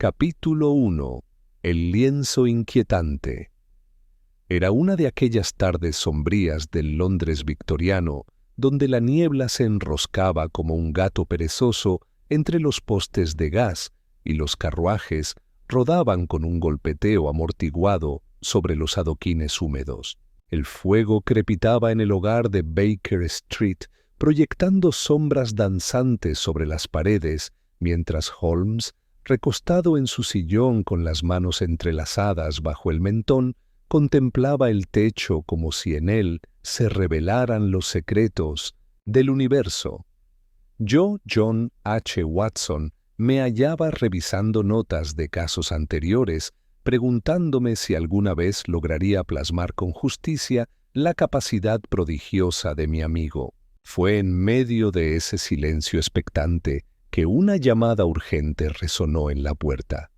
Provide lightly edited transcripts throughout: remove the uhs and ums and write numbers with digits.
Capítulo 1. El lienzo inquietante. Era una de aquellas tardes sombrías del Londres victoriano, donde la niebla se enroscaba como un gato perezoso entre los postes de gas y los carruajes rodaban con un golpeteo amortiguado sobre los adoquines húmedos. El fuego crepitaba en el hogar de Baker Street, proyectando sombras danzantes sobre las paredes, mientras Holmes, recostado en su sillón con las manos entrelazadas bajo el mentón, contemplaba el techo como si en él se revelaran los secretos del universo. Yo, John H. Watson, me hallaba revisando notas de casos anteriores, preguntándome si alguna vez lograría plasmar con justicia la capacidad prodigiosa de mi amigo. Fue en medio de ese silencio expectante que una llamada urgente resonó en la puerta.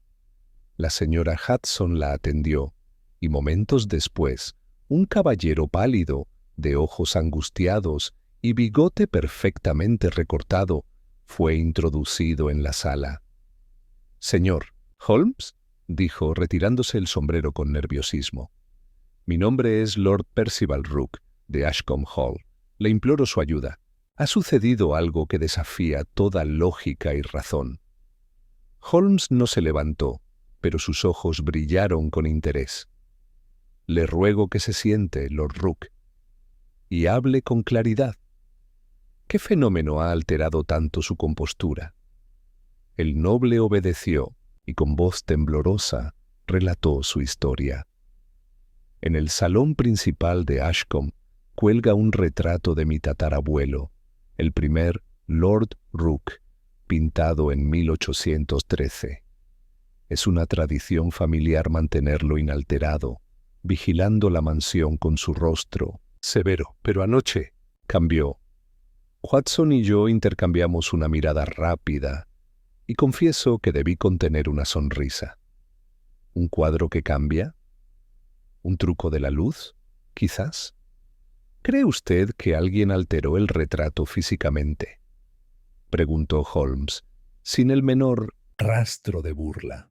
La señora Hudson la atendió, y momentos después, un caballero pálido, de ojos angustiados y bigote perfectamente recortado, fue introducido en la sala. «Señor Holmes», dijo, retirándose el sombrero con nerviosismo. «Mi nombre es Lord Percival Rook, de Ashcombe Hall. Le imploro su ayuda. Ha sucedido algo que desafía toda lógica y razón». Holmes no se levantó, pero sus ojos brillaron con interés. «Le ruego que se siente, Lord Rook, y hable con claridad. ¿Qué fenómeno ha alterado tanto su compostura?» El noble obedeció y con voz temblorosa relató su historia. En el salón principal de Ashcombe cuelga un retrato de mi tatarabuelo, el primer Lord Rook, pintado en 1813. Es una tradición familiar mantenerlo inalterado, vigilando la mansión con su rostro severo, pero anoche cambió. Watson y yo intercambiamos una mirada rápida, y confieso que debí contener una sonrisa. ¿Un cuadro que cambia? ¿Un truco de la luz? Quizás. ¿Cree usted que alguien alteró el retrato físicamente?, preguntó Holmes, sin el menor rastro de burla.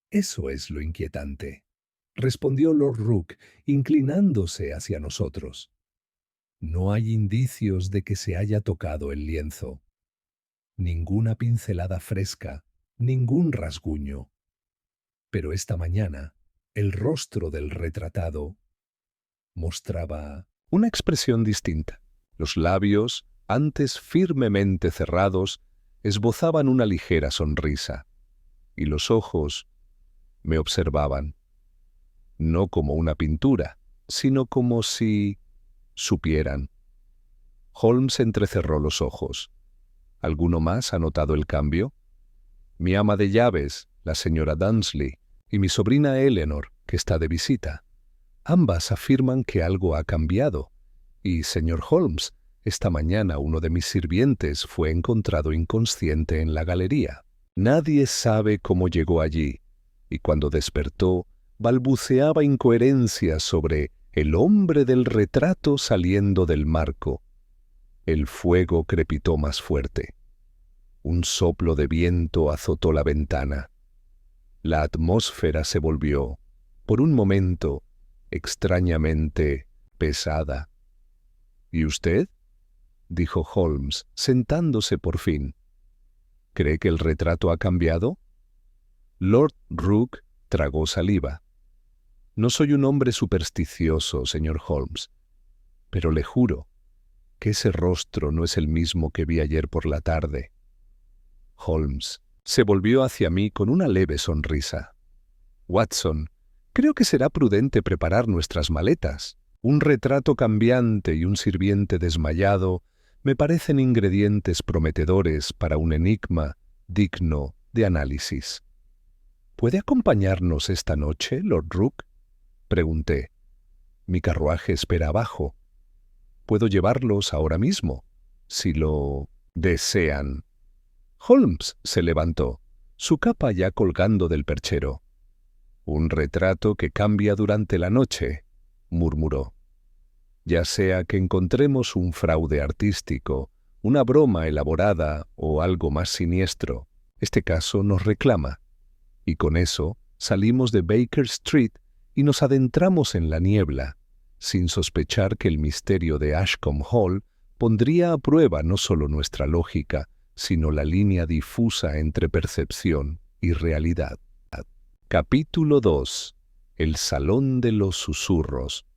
«Eso es lo inquietante», respondió Lord Rook, inclinándose hacia nosotros. «No hay indicios de que se haya tocado el lienzo. Ninguna pincelada fresca, ningún rasguño. Pero esta mañana, el rostro del retratado mostraba una expresión distinta. Los labios, antes firmemente cerrados, esbozaban una ligera sonrisa, y los ojos me observaban, no como una pintura, sino como si supieran». Holmes entrecerró los ojos. «¿Alguno más ha notado el cambio?» «Mi ama de llaves, la señora Dunsley, y mi sobrina Eleanor, que está de visita. Ambas afirman que algo ha cambiado. Y, señor Holmes, esta mañana uno de mis sirvientes fue encontrado inconsciente en la galería. Nadie sabe cómo llegó allí, y cuando despertó, balbuceaba incoherencias sobre el hombre del retrato saliendo del marco». El fuego crepitó más fuerte. Un soplo de viento azotó la ventana. La atmósfera se volvió, por un momento, extrañamente pesada. «¿Y usted?», dijo Holmes, sentándose por fin. «¿Cree que el retrato ha cambiado?» Lord Rook tragó saliva. «No soy un hombre supersticioso, señor Holmes, pero le juro que ese rostro no es el mismo que vi ayer por la tarde». Holmes se volvió hacia mí con una leve sonrisa. «Watson, creo que será prudente preparar nuestras maletas. Un retrato cambiante y un sirviente desmayado me parecen ingredientes prometedores para un enigma digno de análisis». «¿Puede acompañarnos esta noche, Lord Rook?», pregunté. «Mi carruaje espera abajo. Puedo llevarlos ahora mismo, si lo desean». Holmes se levantó, su capa ya colgando del perchero. «Un retrato que cambia durante la noche», murmuró. «Ya sea que encontremos un fraude artístico, una broma elaborada o algo más siniestro, este caso nos reclama. Y con eso salimos de Baker Street y nos adentramos en la niebla, sin sospechar que el misterio de Ashcombe Hall pondría a prueba no solo nuestra lógica, sino la línea difusa entre percepción y realidad. Capítulo 2. El Salón de los Susurros.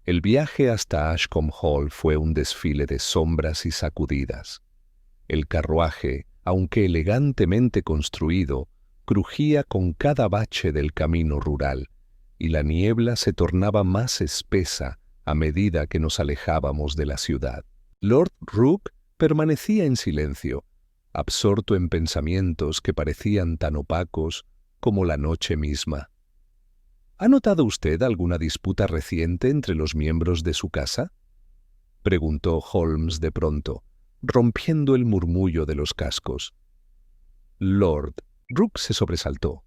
El viaje hasta Ashcombe Hall fue un desfile de sombras y sacudidas. El carruaje, aunque elegantemente construido, crujía con cada bache del camino rural, y la niebla se tornaba más espesa a medida que nos alejábamos de la ciudad. Lord Rook permanecía en silencio, absorto en pensamientos que parecían tan opacos como la noche misma. ¿Ha notado usted alguna disputa reciente entre los miembros de su casa?, preguntó Holmes de pronto, rompiendo el murmullo de los cascos. Lord Rook se sobresaltó.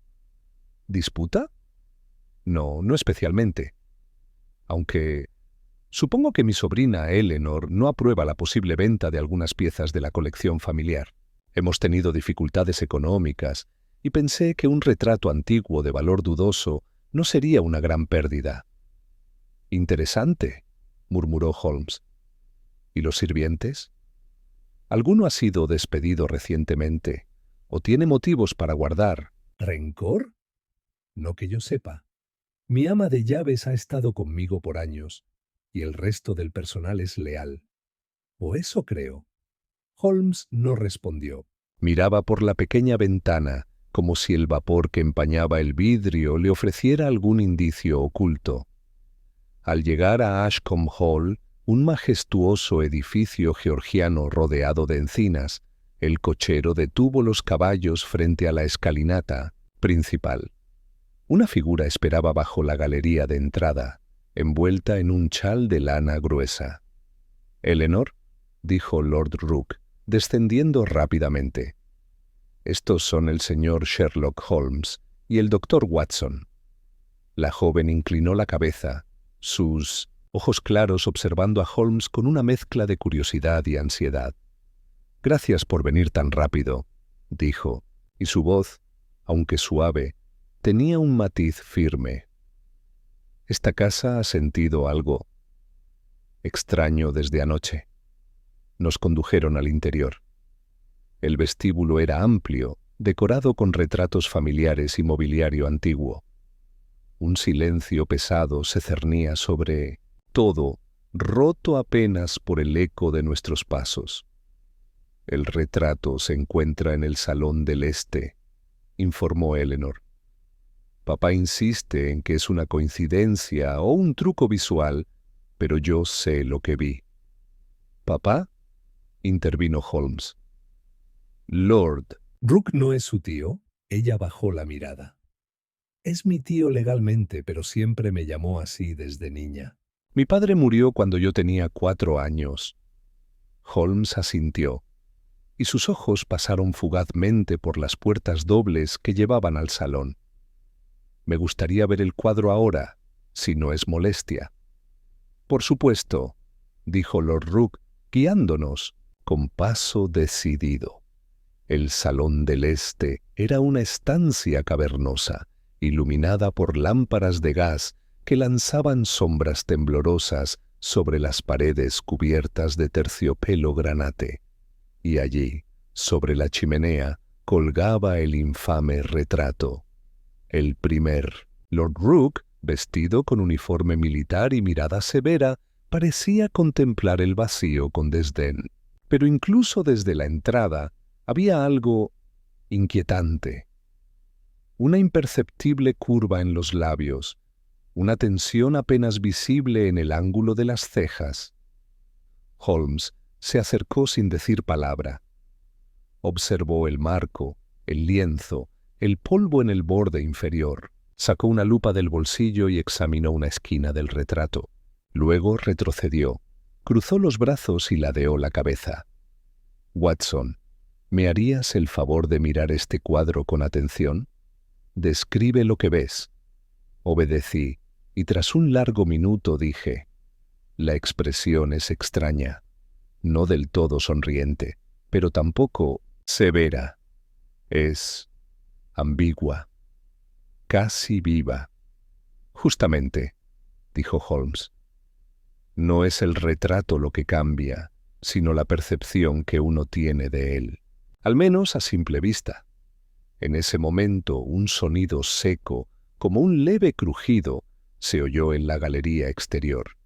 ¿Disputa? No, no especialmente. Aunque supongo que mi sobrina Eleanor no aprueba la posible venta de algunas piezas de la colección familiar. Hemos tenido dificultades económicas y pensé que un retrato antiguo de valor dudoso no sería una gran pérdida. Interesante, murmuró Holmes. ¿Y los sirvientes? ¿Alguno ha sido despedido recientemente o tiene motivos para guardar rencor? No que yo sepa. Mi ama de llaves ha estado conmigo por años y el resto del personal es leal. O eso creo. Holmes no respondió. Miraba por la pequeña ventana como si el vapor que empañaba el vidrio le ofreciera algún indicio oculto. Al llegar a Ashcombe Hall, un majestuoso edificio georgiano rodeado de encinas, el cochero detuvo los caballos frente a la escalinata principal. Una figura esperaba bajo la galería de entrada, envuelta en un chal de lana gruesa. «Eleanor», dijo Lord Rook, descendiendo rápidamente. «Estos son el señor Sherlock Holmes y el doctor Watson». La joven inclinó la cabeza, sus ojos claros observando a Holmes con una mezcla de curiosidad y ansiedad. «Gracias por venir tan rápido», dijo, y su voz, aunque suave, tenía un matiz firme. «Esta casa ha sentido algo extraño desde anoche». Nos condujeron al interior. El vestíbulo era amplio, decorado con retratos familiares y mobiliario antiguo. Un silencio pesado se cernía sobre todo, roto apenas por el eco de nuestros pasos. «El retrato se encuentra en el salón del este», informó Eleanor. «Papá insiste en que es una coincidencia o un truco visual, pero yo sé lo que vi». «¿Papá?», intervino Holmes. «Lord Rook no es su tío». Ella bajó la mirada. «Es mi tío legalmente, pero siempre me llamó así desde niña. Mi padre murió cuando yo tenía 4 años». Holmes asintió, y sus ojos pasaron fugazmente por las puertas dobles que llevaban al salón. «Me gustaría ver el cuadro ahora, si no es molestia». «Por supuesto», dijo Lord Rook, guiándonos con paso decidido. El salón del este era una estancia cavernosa, iluminada por lámparas de gas que lanzaban sombras temblorosas sobre las paredes cubiertas de terciopelo granate. Y allí, sobre la chimenea, colgaba el infame retrato. El primer. Lord Rook, vestido con uniforme militar y mirada severa, parecía contemplar el vacío con desdén. Pero incluso desde la entrada había algo inquietante. Una imperceptible curva en los labios, una tensión apenas visible en el ángulo de las cejas. Holmes se acercó sin decir palabra. Observó el marco, el lienzo, el polvo en el borde inferior. Sacó una lupa del bolsillo y examinó una esquina del retrato. Luego retrocedió, cruzó los brazos y ladeó la cabeza. «Watson, ¿me harías el favor de mirar este cuadro con atención? Describe lo que ves». Obedecí, y tras un largo minuto dije: «La expresión es extraña, no del todo sonriente, pero tampoco severa. Es ambigua, casi viva. Justamente, dijo Holmes, no es el retrato lo que cambia, sino la percepción que uno tiene de él, al menos a simple vista. En ese momento un sonido seco, como un leve crujido, se oyó en la galería exterior.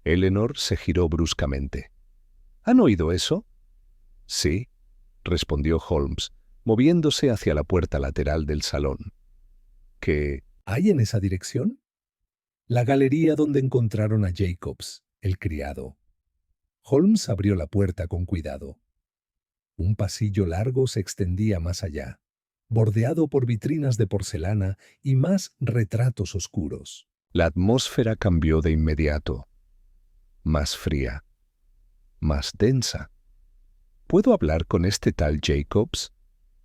Eleanor se giró bruscamente. ¿Han oído eso? Sí, respondió Holmes, moviéndose hacia la puerta lateral del salón. ¿Qué hay en esa dirección? La galería donde encontraron a Jacobs, el criado. Holmes abrió la puerta con cuidado. Un pasillo largo se extendía más allá, bordeado por vitrinas de porcelana y más retratos oscuros. La atmósfera cambió de inmediato, más fría, más densa. ¿Puedo hablar con este tal Jacobs?,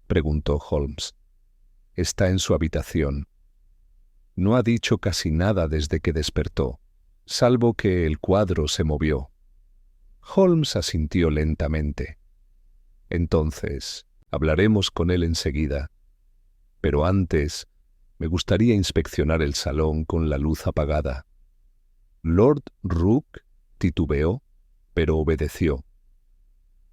preguntó Holmes. Está en su habitación. No ha dicho casi nada desde que despertó, salvo que el cuadro se movió. Holmes asintió lentamente. Entonces, hablaremos con él enseguida. Pero antes, me gustaría inspeccionar el salón con la luz apagada. Lord Rook titubeó, pero obedeció.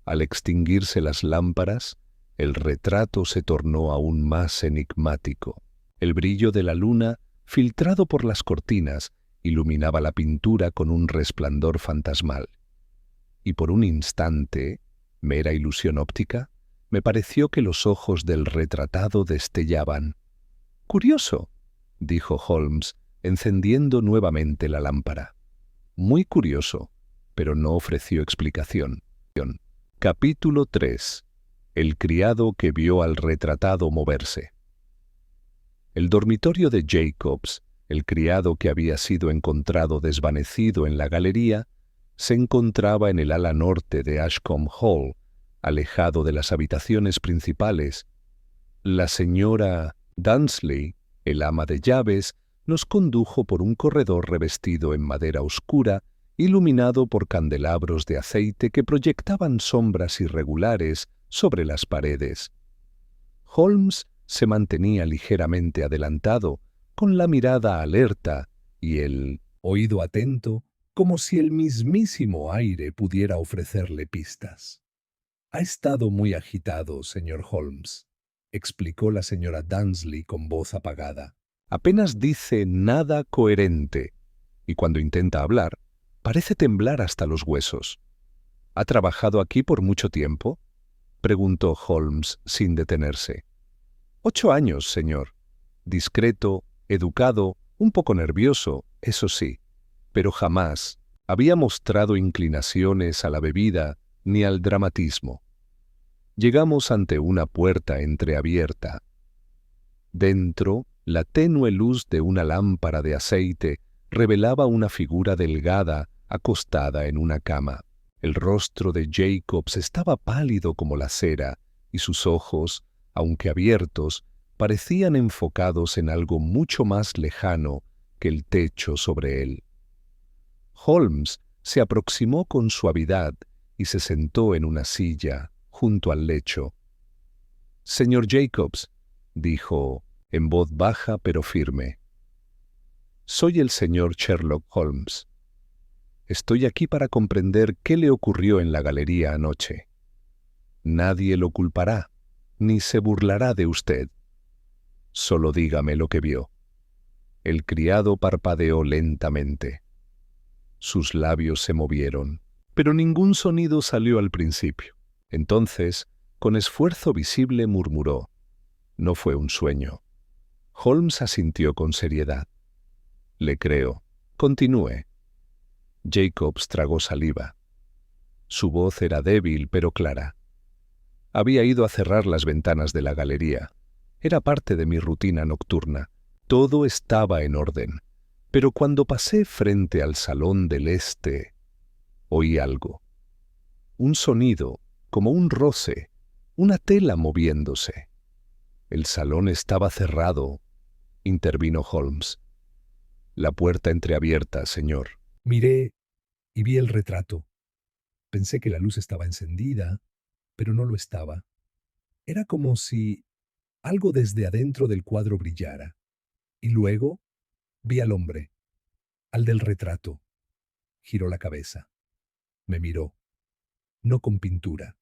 Al extinguirse las lámparas, el retrato se tornó aún más enigmático. El brillo de la luna, filtrado por las cortinas, iluminaba la pintura con un resplandor fantasmal. Y por un instante, mera ilusión óptica, me pareció que los ojos del retratado destellaban. «Curioso», dijo Holmes, encendiendo nuevamente la lámpara. «Muy curioso», pero no ofreció explicación. Capítulo 3. El criado que vio al retratado moverse. El dormitorio de Jacobs, el criado que había sido encontrado desvanecido en la galería, se encontraba en el ala norte de Ashcombe Hall, alejado de las habitaciones principales. La señora Dunsley, el ama de llaves, nos condujo por un corredor revestido en madera oscura, iluminado por candelabros de aceite que proyectaban sombras irregulares sobre las paredes. Holmes se mantenía ligeramente adelantado, con la mirada alerta y el oído atento, como si el mismísimo aire pudiera ofrecerle pistas. «Ha estado muy agitado, señor Holmes», explicó la señora Dunsley con voz apagada. «Apenas dice nada coherente, y cuando intenta hablar, parece temblar hasta los huesos». «¿Ha trabajado aquí por mucho tiempo?», preguntó Holmes sin detenerse. «8 años, señor. Discreto, educado, un poco nervioso, eso sí, pero jamás había mostrado inclinaciones a la bebida ni al dramatismo». Llegamos ante una puerta entreabierta. Dentro, la tenue luz de una lámpara de aceite revelaba una figura delgada acostada en una cama. El rostro de Jacobs estaba pálido como la cera, y sus ojos, aunque abiertos, parecían enfocados en algo mucho más lejano que el techo sobre él. Holmes se aproximó con suavidad y se sentó en una silla junto al lecho. «Señor Jacobs», dijo, en voz baja pero firme, «soy el señor Sherlock Holmes. Estoy aquí para comprender qué le ocurrió en la galería anoche. Nadie lo culpará, ni se burlará de usted. Solo dígame lo que vio». El criado parpadeó lentamente. Sus labios se movieron, pero ningún sonido salió al principio. Entonces, con esfuerzo visible, murmuró: «No fue un sueño». Holmes asintió con seriedad. «Le creo. Continúe». Jacobs tragó saliva. Su voz era débil pero clara. «Había ido a cerrar las ventanas de la galería. Era parte de mi rutina nocturna. Todo estaba en orden. Pero cuando pasé frente al salón del este, oí algo. Un sonido, como un roce, una tela moviéndose. El salón estaba cerrado», intervino Holmes. «La puerta entreabierta, señor». Miré y vi el retrato. Pensé que la luz estaba encendida, pero no lo estaba. Era como si Algo desde adentro del cuadro brillara. Y luego vi al hombre, al del retrato. Giró la cabeza. Me miró. No con pintura.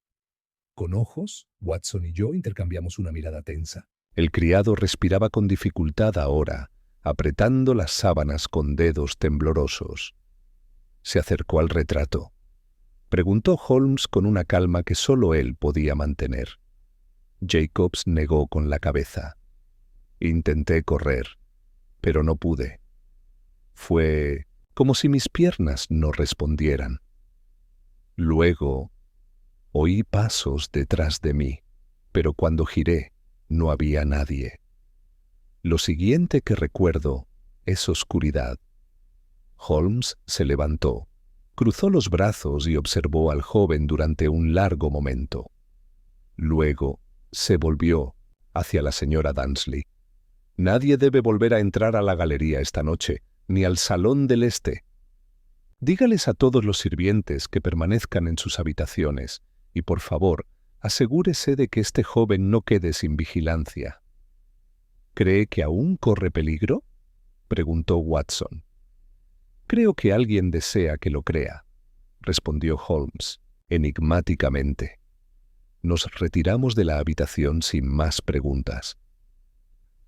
Con ojos, Watson y yo intercambiamos una mirada tensa. El criado respiraba con dificultad ahora, apretando las sábanas con dedos temblorosos. Se acercó al retrato. Preguntó Holmes con una calma que solo él podía mantener. Jacobs negó con la cabeza. Intenté correr, pero no pude. Fue como si mis piernas no respondieran. Luego oí pasos detrás de mí, pero cuando giré no había nadie. Lo siguiente que recuerdo es oscuridad. Holmes se levantó, cruzó los brazos y observó al joven durante un largo momento. Luego se volvió hacia la señora Dunsley. Nadie debe volver a entrar a la galería esta noche, ni al Salón del Este. Dígales a todos los sirvientes que permanezcan en sus habitaciones y, por favor, asegúrese de que este joven no quede sin vigilancia. ¿Cree que aún corre peligro?, preguntó Watson. Creo que alguien desea que lo crea, respondió Holmes, enigmáticamente. Nos retiramos de la habitación sin más preguntas.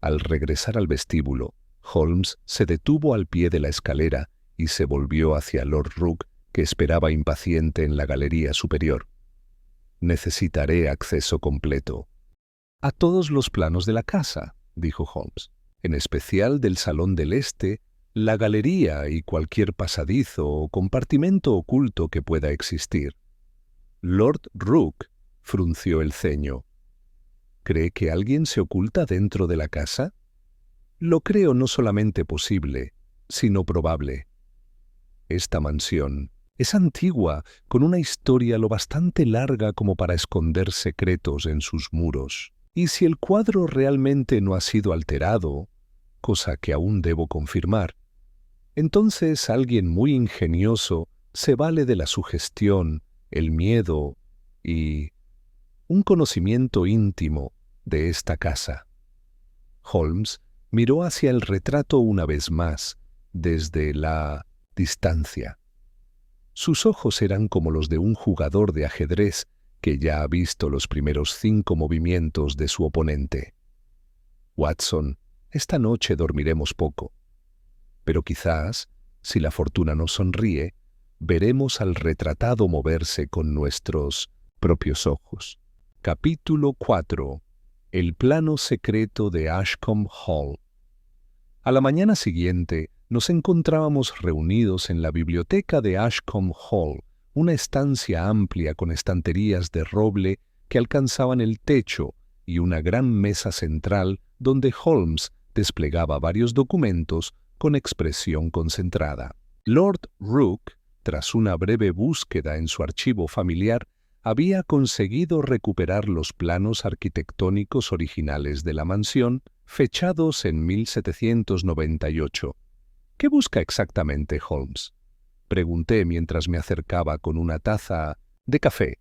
Al regresar al vestíbulo, Holmes se detuvo al pie de la escalera y se volvió hacia Lord Rook, que esperaba impaciente en la galería superior. Necesitaré acceso completo. A todos los planos de la casa, dijo Holmes, en especial del Salón del Este, la galería y cualquier pasadizo o compartimento oculto que pueda existir. Lord Rook frunció el ceño. ¿Cree que alguien se oculta dentro de la casa? Lo creo no solamente posible, sino probable. Esta mansión es antigua, con una historia lo bastante larga como para esconder secretos en sus muros. Y si el cuadro realmente no ha sido alterado, cosa que aún debo confirmar, entonces alguien muy ingenioso se vale de la sugestión, el miedo y un conocimiento íntimo de esta casa. Holmes miró hacia el retrato una vez más, desde la distancia. Sus ojos eran como los de un jugador de ajedrez que ya ha visto los primeros 5 movimientos de su oponente. Watson, esta noche dormiremos poco, pero quizás, si la fortuna nos sonríe, veremos al retratado moverse con nuestros propios ojos. Capítulo 4. El plano secreto de Ashcombe Hall. A la mañana siguiente nos encontrábamos reunidos en la biblioteca de Ashcombe Hall, una estancia amplia con estanterías de roble que alcanzaban el techo y una gran mesa central donde Holmes desplegaba varios documentos con expresión concentrada. Lord Rook, tras una breve búsqueda en su archivo familiar, había conseguido recuperar los planos arquitectónicos originales de la mansión, fechados en 1798. ¿Qué busca exactamente Holmes?, pregunté mientras me acercaba con una taza de café.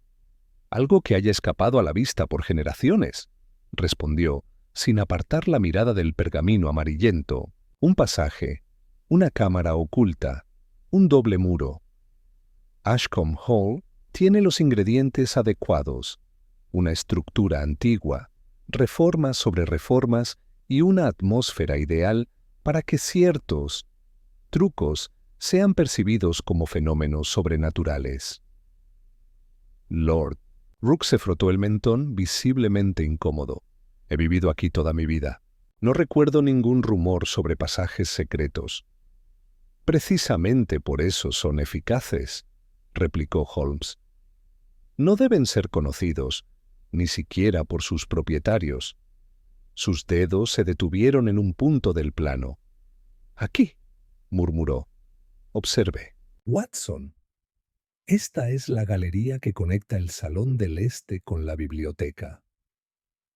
Algo que haya escapado a la vista por generaciones, respondió, sin apartar la mirada del pergamino amarillento. Un pasaje, una cámara oculta, un doble muro. Ashcombe Hall tiene los ingredientes adecuados, una estructura antigua, reformas sobre reformas y una atmósfera ideal para que ciertos trucos sean percibidos como fenómenos sobrenaturales. Lord Rook se frotó el mentón, visiblemente incómodo. He vivido aquí toda mi vida. No recuerdo ningún rumor sobre pasajes secretos. Precisamente por eso son eficaces, replicó Holmes. No deben ser conocidos, ni siquiera por sus propietarios. Sus dedos se detuvieron en un punto del plano. Aquí, murmuró. Observe. Watson. Esta es la galería que conecta el Salón del Este con la biblioteca.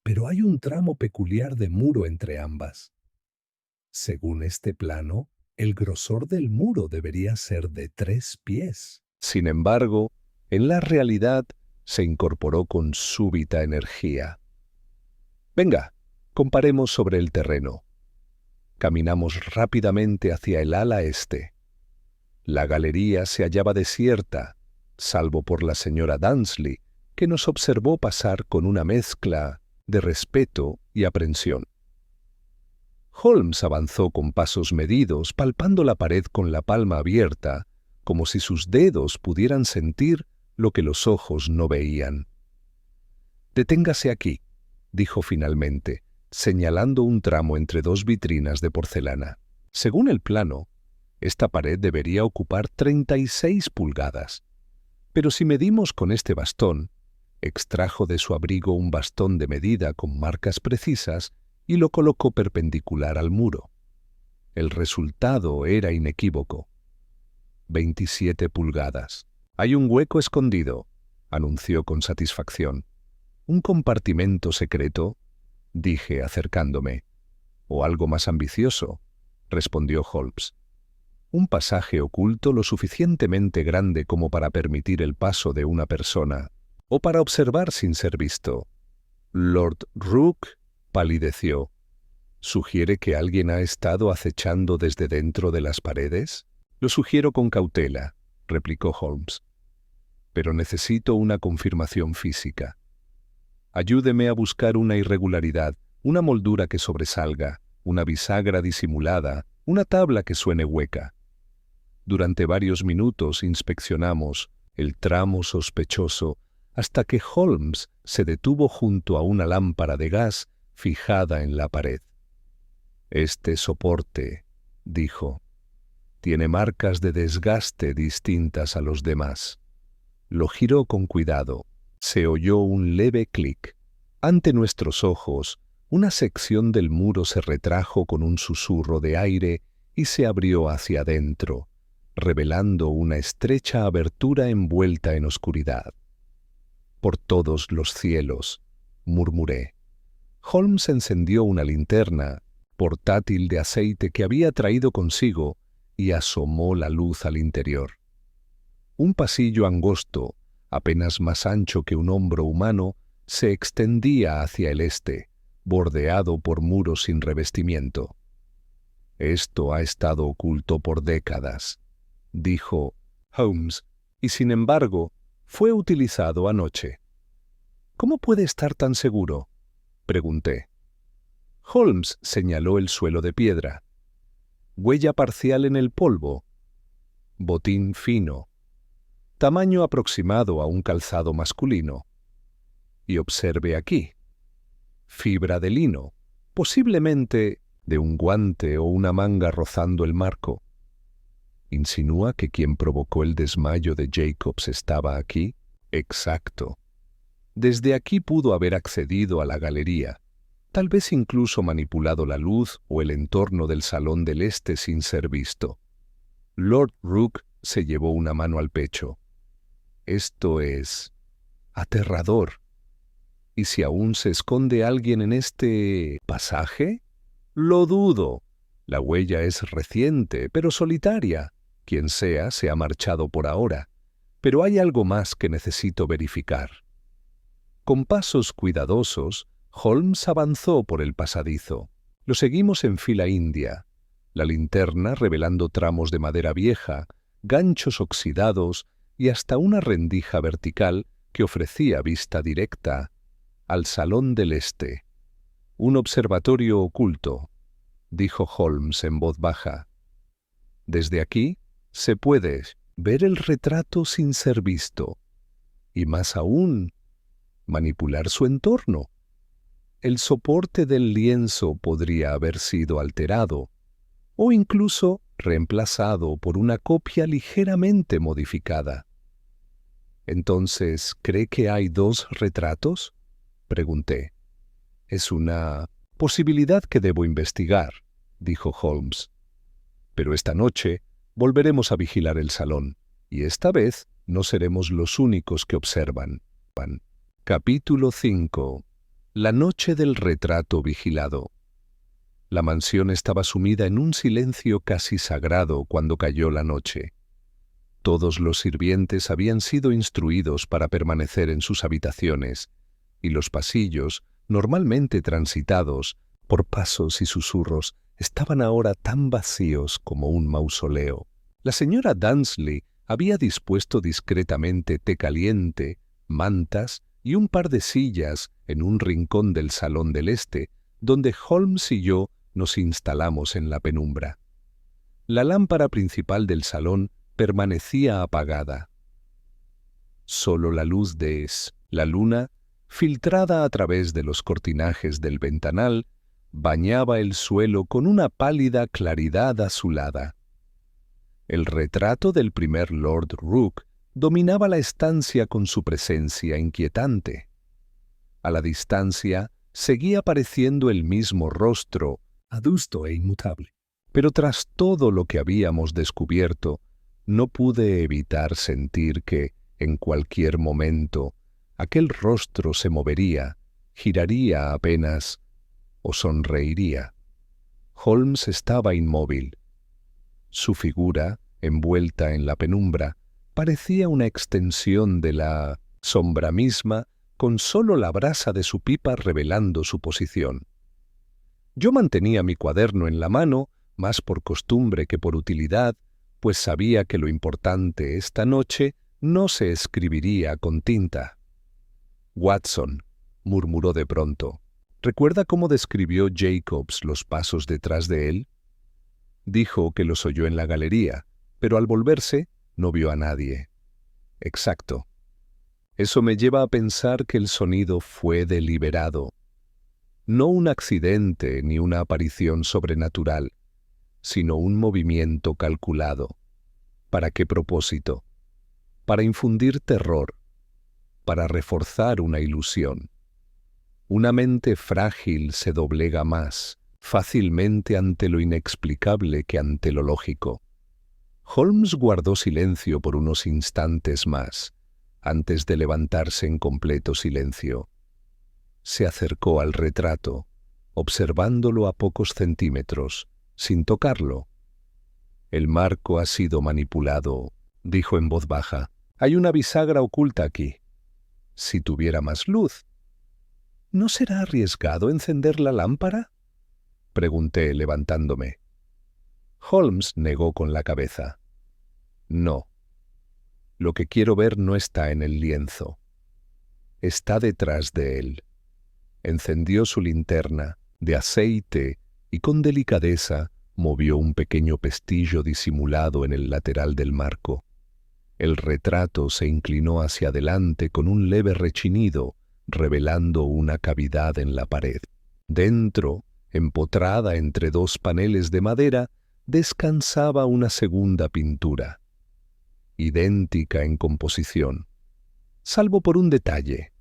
Pero hay un tramo peculiar de muro entre ambas. Según este plano, el grosor del muro debería ser de 3 pies. Sin embargo, en la realidad se incorporó con súbita energía. Venga, Comparemos sobre el terreno. Caminamos rápidamente hacia el ala este. La galería se hallaba desierta, salvo por la señora Dunsley, que nos observó pasar con una mezcla de respeto y aprensión. Holmes avanzó con pasos medidos, palpando la pared con la palma abierta, como si sus dedos pudieran sentir lo que los ojos no veían. «Deténgase aquí», dijo finalmente, señalando un tramo entre dos vitrinas de porcelana. Según el plano, esta pared debería ocupar 36 pulgadas. Pero si medimos con este bastón, extrajo de su abrigo un bastón de medida con marcas precisas y lo colocó perpendicular al muro. El resultado era inequívoco. 27 pulgadas. «Hay un hueco escondido», anunció con satisfacción. «¿Un compartimento secreto?», dije acercándome. «O algo más ambicioso», respondió Holmes. «Un pasaje oculto lo suficientemente grande como para permitir el paso de una persona, o para observar sin ser visto». Lord Rook palideció. «¿Sugiere que alguien ha estado acechando desde dentro de las paredes?» «Lo sugiero con cautela», replicó Holmes. «Pero necesito una confirmación física. Ayúdeme a buscar una irregularidad, una moldura que sobresalga, una bisagra disimulada, una tabla que suene hueca». Durante varios minutos inspeccionamos el tramo sospechoso hasta que Holmes se detuvo junto a una lámpara de gas fijada en la pared. «Este soporte», dijo, «tiene marcas de desgaste distintas a los demás». Lo giró con cuidado. Se oyó un leve clic. Ante nuestros ojos, una sección del muro se retrajo con un susurro de aire y se abrió hacia adentro, revelando una estrecha abertura envuelta en oscuridad. «Por todos los cielos», murmuré. Holmes encendió una linterna portátil de aceite que había traído consigo y asomó la luz al interior. Un pasillo angosto, apenas más ancho que un hombro humano, se extendía hacia el este, bordeado por muros sin revestimiento. «Esto ha estado oculto por décadas», dijo Holmes, «y sin embargo fue utilizado anoche». «¿Cómo puede estar tan seguro?», pregunté. Holmes señaló el suelo de piedra. «Huella parcial en el polvo. Botín fino. Tamaño aproximado a un calzado masculino. Y observe aquí. Fibra de lino, posiblemente de un guante o una manga rozando el marco. ¿Insinúa que quien provocó el desmayo de Jacobs estaba aquí?» «Exacto. Desde aquí pudo haber accedido a la galería, tal vez incluso manipulado la luz o el entorno del salón del este sin ser visto». Lord Rook se llevó una mano al pecho. «Esto es aterrador. ¿Y si aún se esconde alguien en este pasaje?» «Lo dudo. La huella es reciente, pero solitaria. Quien sea se ha marchado por ahora. Pero hay algo más que necesito verificar». Con pasos cuidadosos, Holmes avanzó por el pasadizo. Lo seguimos en fila india, la linterna revelando tramos de madera vieja, ganchos oxidados y hasta una rendija vertical que ofrecía vista directa al salón del este. «Un observatorio oculto», dijo Holmes en voz baja. «Desde aquí se puede ver el retrato sin ser visto. Y más aún, manipular su entorno. El soporte del lienzo podría haber sido alterado o incluso reemplazado por una copia ligeramente modificada». «Entonces, ¿cree que hay dos retratos?», pregunté. «Es una posibilidad que debo investigar», dijo Holmes. «Pero esta noche volveremos a vigilar el salón, y esta vez no seremos los únicos que observan». Capítulo 5. La noche del retrato vigilado. La mansión estaba sumida en un silencio casi sagrado cuando cayó la noche. Todos los sirvientes habían sido instruidos para permanecer en sus habitaciones, y los pasillos, normalmente transitados, por pasos y susurros, estaban ahora tan vacíos como un mausoleo. La señora Dunsley había dispuesto discretamente té caliente, mantas y un par de sillas en un rincón del salón del este, donde Holmes y yo nos instalamos en la penumbra. La lámpara principal del salón permanecía apagada. Solo la luz de la luna, filtrada a través de los cortinajes del ventanal, bañaba el suelo con una pálida claridad azulada. El retrato del primer Lord Rook dominaba la estancia con su presencia inquietante. A la distancia seguía apareciendo el mismo rostro, adusto e inmutable. Pero tras todo lo que habíamos descubierto, no pude evitar sentir que, en cualquier momento, aquel rostro se movería, giraría apenas o sonreiría. Holmes estaba inmóvil. Su figura, envuelta en la penumbra, parecía una extensión de la sombra misma, con solo la brasa de su pipa revelando su posición. Yo mantenía mi cuaderno en la mano, más por costumbre que por utilidad, pues sabía que lo importante esta noche no se escribiría con tinta. «Watson», murmuró de pronto, ¿recuerda cómo describió Jacobs los pasos detrás de él? Dijo que los oyó en la galería, pero al volverse no vio a nadie. Exacto. Eso me lleva a pensar que el sonido fue deliberado. No un accidente ni una aparición sobrenatural, sino un movimiento calculado. ¿Para qué propósito? Para infundir terror, para reforzar una ilusión. Una mente frágil se doblega más fácilmente ante lo inexplicable que ante lo lógico. Holmes guardó silencio por unos instantes más, antes de levantarse en completo silencio. Se acercó al retrato, observándolo a pocos centímetros, sin tocarlo. «El marco ha sido manipulado», dijo en voz baja. «Hay una bisagra oculta aquí. Si tuviera más luz». «¿No será arriesgado encender la lámpara?», pregunté levantándome. Holmes negó con la cabeza. «No. Lo que quiero ver no está en el lienzo. Está detrás de él». Encendió su linterna de aceite y con delicadeza movió un pequeño pestillo disimulado en el lateral del marco. El retrato se inclinó hacia adelante con un leve rechinido, revelando una cavidad en la pared. Dentro, empotrada entre dos paneles de madera, descansaba una segunda pintura, idéntica en composición, salvo por un detalle.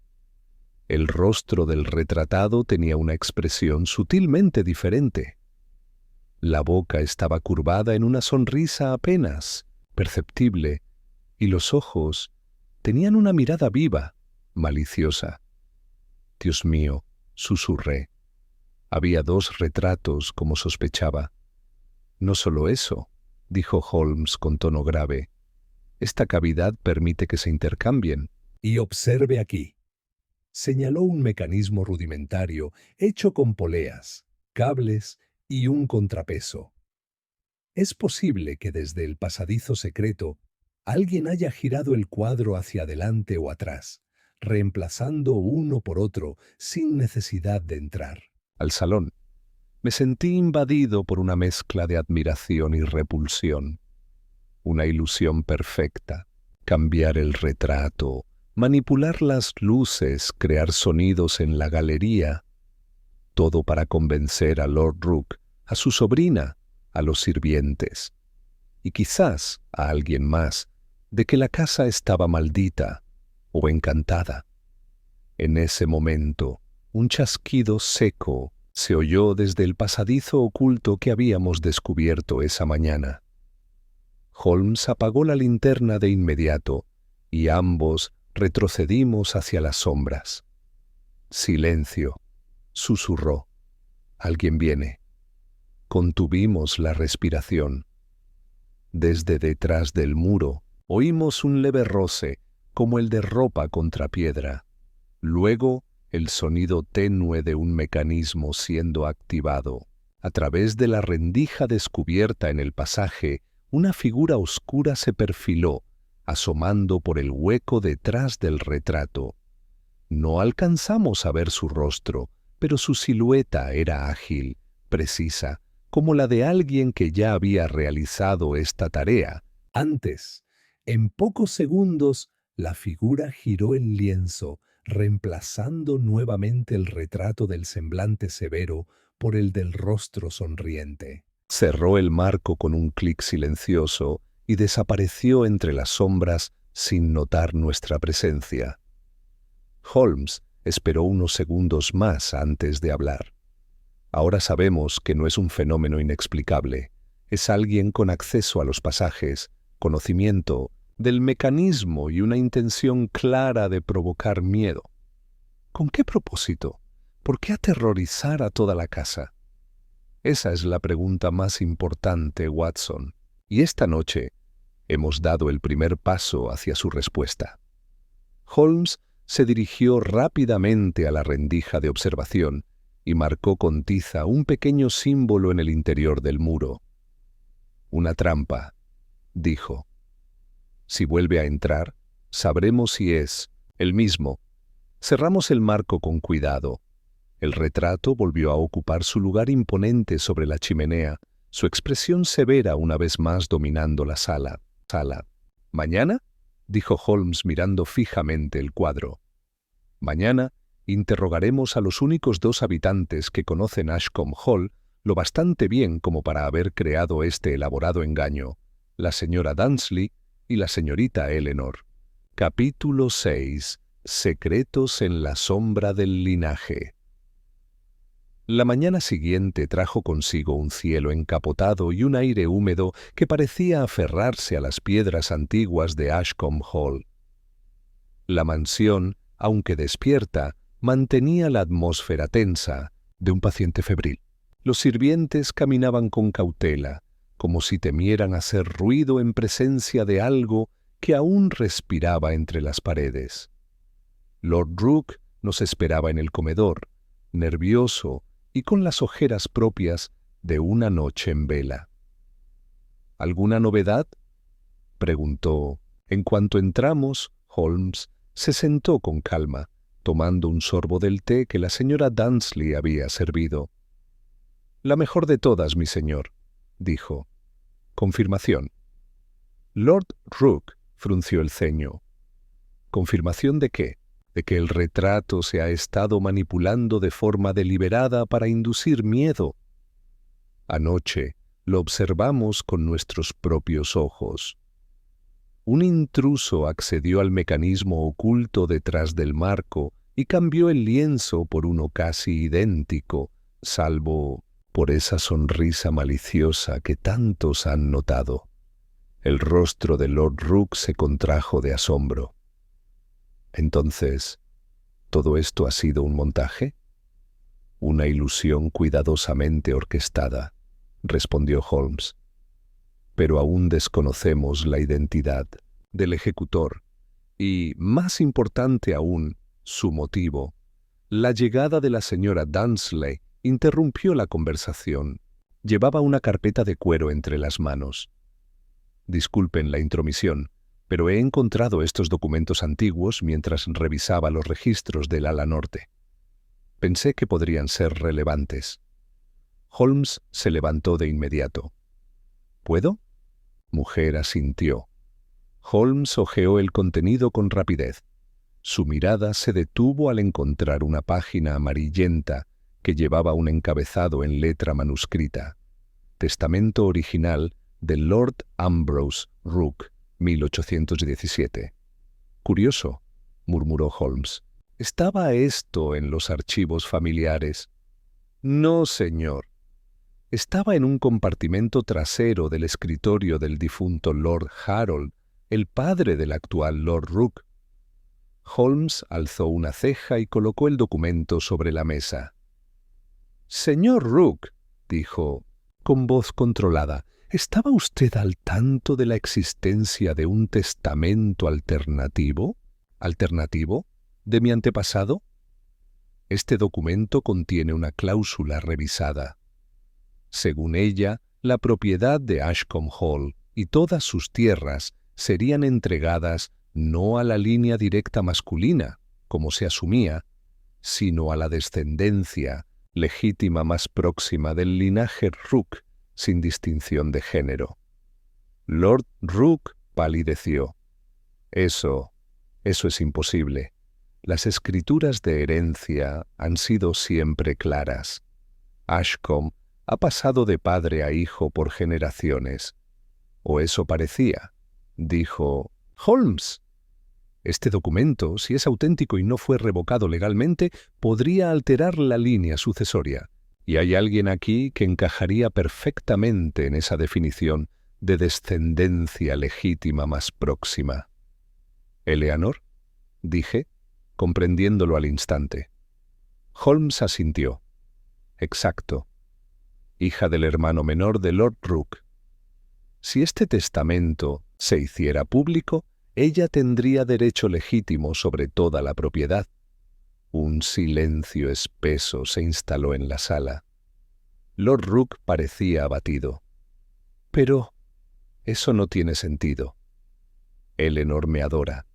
El rostro del retratado tenía una expresión sutilmente diferente. La boca estaba curvada en una sonrisa apenas perceptible, y los ojos tenían una mirada viva, maliciosa. «Dios mío», susurré. Había dos retratos, como sospechaba. «No solo eso», dijo Holmes con tono grave. «Esta cavidad permite que se intercambien». «Y observe aquí». Señaló un mecanismo rudimentario hecho con poleas, cables y un contrapeso. Es posible que desde el pasadizo secreto alguien haya girado el cuadro hacia adelante o atrás, reemplazando uno por otro sin necesidad de entrar. Al salón. Me sentí invadido por una mezcla de admiración y repulsión. Una ilusión perfecta. Cambiar el retrato, manipular las luces, crear sonidos en la galería. Todo para convencer a Lord Rook, a su sobrina, a los sirvientes, y quizás a alguien más, de que la casa estaba maldita o encantada. En ese momento, un chasquido seco se oyó desde el pasadizo oculto que habíamos descubierto esa mañana. Holmes apagó la linterna de inmediato y ambos retrocedimos hacia las sombras. «Silencio», susurró. «Alguien viene». Contuvimos la respiración. Desde detrás del muro oímos un leve roce, como el de ropa contra piedra. Luego el sonido tenue de un mecanismo siendo activado. A través de la rendija descubierta en el pasaje, una figura oscura se perfiló, asomando por el hueco detrás del retrato. No alcanzamos a ver su rostro, pero su silueta era ágil, precisa, como la de alguien que ya había realizado esta tarea antes. En pocos segundos, la figura giró el lienzo, reemplazando nuevamente el retrato del semblante severo por el del rostro sonriente. Cerró el marco con un clic silencioso y desapareció entre las sombras sin notar nuestra presencia. Holmes esperó unos segundos más antes de hablar. Ahora sabemos que no es un fenómeno inexplicable. Es alguien con acceso a los pasajes, conocimiento del mecanismo y una intención clara de provocar miedo. ¿Con qué propósito? ¿Por qué aterrorizar a toda la casa? Esa es la pregunta más importante, Watson, y esta noche hemos dado el primer paso hacia su respuesta. Holmes se dirigió rápidamente a la rendija de observación y marcó con tiza un pequeño símbolo en el interior del muro. «Una trampa», dijo. «Si vuelve a entrar, sabremos si es el mismo». Cerramos el marco con cuidado. El retrato volvió a ocupar su lugar imponente sobre la chimenea, su expresión severa una vez más dominando la sala. «¿Mañana?», dijo Holmes mirando fijamente el cuadro. «Mañana interrogaremos a los únicos dos habitantes que conocen Ashcombe Hall lo bastante bien como para haber creado este elaborado engaño, la señora Dunsley y la señorita Eleanor». Capítulo 6. Secretos en la sombra del linaje. La mañana siguiente trajo consigo un cielo encapotado y un aire húmedo que parecía aferrarse a las piedras antiguas de Ashcombe Hall. La mansión, aunque despierta, mantenía la atmósfera tensa de un paciente febril. Los sirvientes caminaban con cautela, como si temieran hacer ruido en presencia de algo que aún respiraba entre las paredes. Lord Rook nos esperaba en el comedor, nervioso y con las ojeras propias de una noche en vela. «¿Alguna novedad?», preguntó. En cuanto entramos, Holmes se sentó con calma, tomando un sorbo del té que la señora Dunsley había servido. «La mejor de todas, mi señor», dijo. «Confirmación». Lord Rook frunció el ceño. «¿Confirmación de qué?». «De que el retrato se ha estado manipulando de forma deliberada para inducir miedo. Anoche lo observamos con nuestros propios ojos. Un intruso accedió al mecanismo oculto detrás del marco y cambió el lienzo por uno casi idéntico, salvo por esa sonrisa maliciosa que tantos han notado». El rostro de Lord Rook se contrajo de asombro. «Entonces, ¿todo esto ha sido un montaje?». «Una ilusión cuidadosamente orquestada», respondió Holmes. «Pero aún desconocemos la identidad del ejecutor y, más importante aún, su motivo». La llegada de la señora Dunsley interrumpió la conversación. Llevaba una carpeta de cuero entre las manos. «Disculpen la intromisión, pero he encontrado estos documentos antiguos mientras revisaba los registros del ala norte. Pensé que podrían ser relevantes». Holmes se levantó de inmediato. «¿Puedo?». Mujer asintió. Holmes hojeó el contenido con rapidez. Su mirada se detuvo al encontrar una página amarillenta que llevaba un encabezado en letra manuscrita. Testamento original de Lord Ambrose Rook, 1817. «Curioso», murmuró Holmes. «¿Estaba esto en los archivos familiares?». «No, señor. Estaba en un compartimento trasero del escritorio del difunto Lord Harold, el padre del actual Lord Rook». Holmes alzó una ceja y colocó el documento sobre la mesa. «Señor Rook», dijo, con voz controlada, ¿estaba usted al tanto de la existencia de un testamento alternativo? ¿Alternativo? ¿De mi antepasado?». Este documento contiene una cláusula revisada. Según ella, la propiedad de Ashcombe Hall y todas sus tierras serían entregadas no a la línea directa masculina, como se asumía, sino a la descendencia legítima más próxima del linaje Rook, sin distinción de género. Lord Rook palideció. Eso es imposible. Las escrituras de herencia han sido siempre claras. Ashcombe ha pasado de padre a hijo por generaciones. O eso parecía, dijo Holmes. Este documento, si es auténtico y no fue revocado legalmente, podría alterar la línea sucesoria. Y hay alguien aquí que encajaría perfectamente en esa definición de descendencia legítima más próxima. ¿Eleanor?, dije, comprendiéndolo al instante. Holmes asintió. Exacto. Hija del hermano menor de Lord Rook. Si este testamento se hiciera público, ella tendría derecho legítimo sobre toda la propiedad. Un silencio espeso se instaló en la sala. Lord Rook parecía abatido. Pero eso no tiene sentido. Eleanor me adora.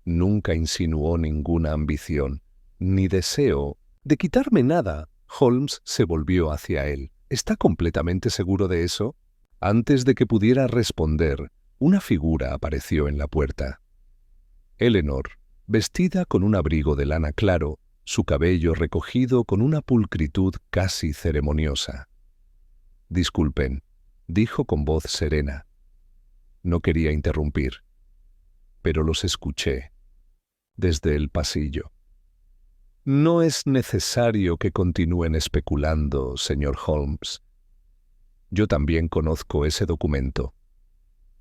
Nunca insinuó ninguna ambición, ni deseo de quitarme nada. Holmes se volvió hacia él. ¿Está completamente seguro de eso? Antes de que pudiera responder, una figura apareció en la puerta. Eleanor, vestida con un abrigo de lana claro, su cabello recogido con una pulcritud casi ceremoniosa. Disculpen, dijo con voz serena. No quería interrumpir, pero los escuché desde el pasillo. No es necesario que continúen especulando, señor Holmes. Yo también conozco ese documento.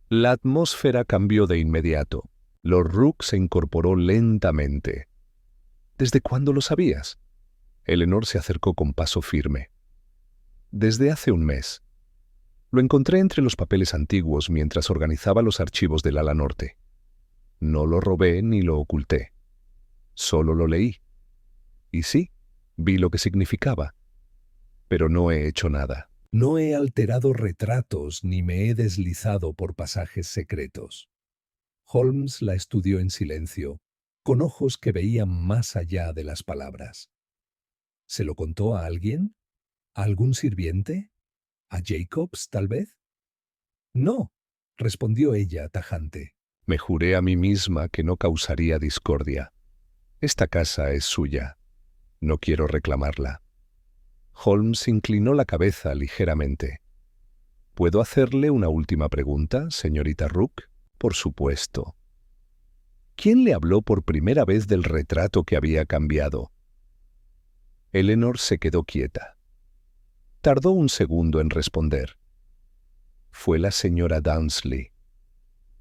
La atmósfera cambió de inmediato. Lord Rook se incorporó lentamente. ¿Desde cuándo lo sabías? Eleanor se acercó con paso firme. Desde hace un mes. Lo encontré entre los papeles antiguos mientras organizaba los archivos del ala norte. No lo robé ni lo oculté. Solo lo leí. Y sí, vi lo que significaba. Pero no he hecho nada. No he alterado retratos ni me he deslizado por pasajes secretos. Holmes la estudió en silencio, con ojos que veían más allá de las palabras. ¿Se lo contó a alguien? ¿A algún sirviente? ¿A Jacobs, tal vez? No, respondió ella tajante. Me juré a mí misma que no causaría discordia. Esta casa es suya. No quiero reclamarla. Holmes inclinó la cabeza ligeramente. ¿Puedo hacerle una última pregunta, señorita Rook? Por supuesto. ¿Quién le habló por primera vez del retrato que había cambiado? Eleanor se quedó quieta. Tardó un segundo en responder. Fue la señora Downesley.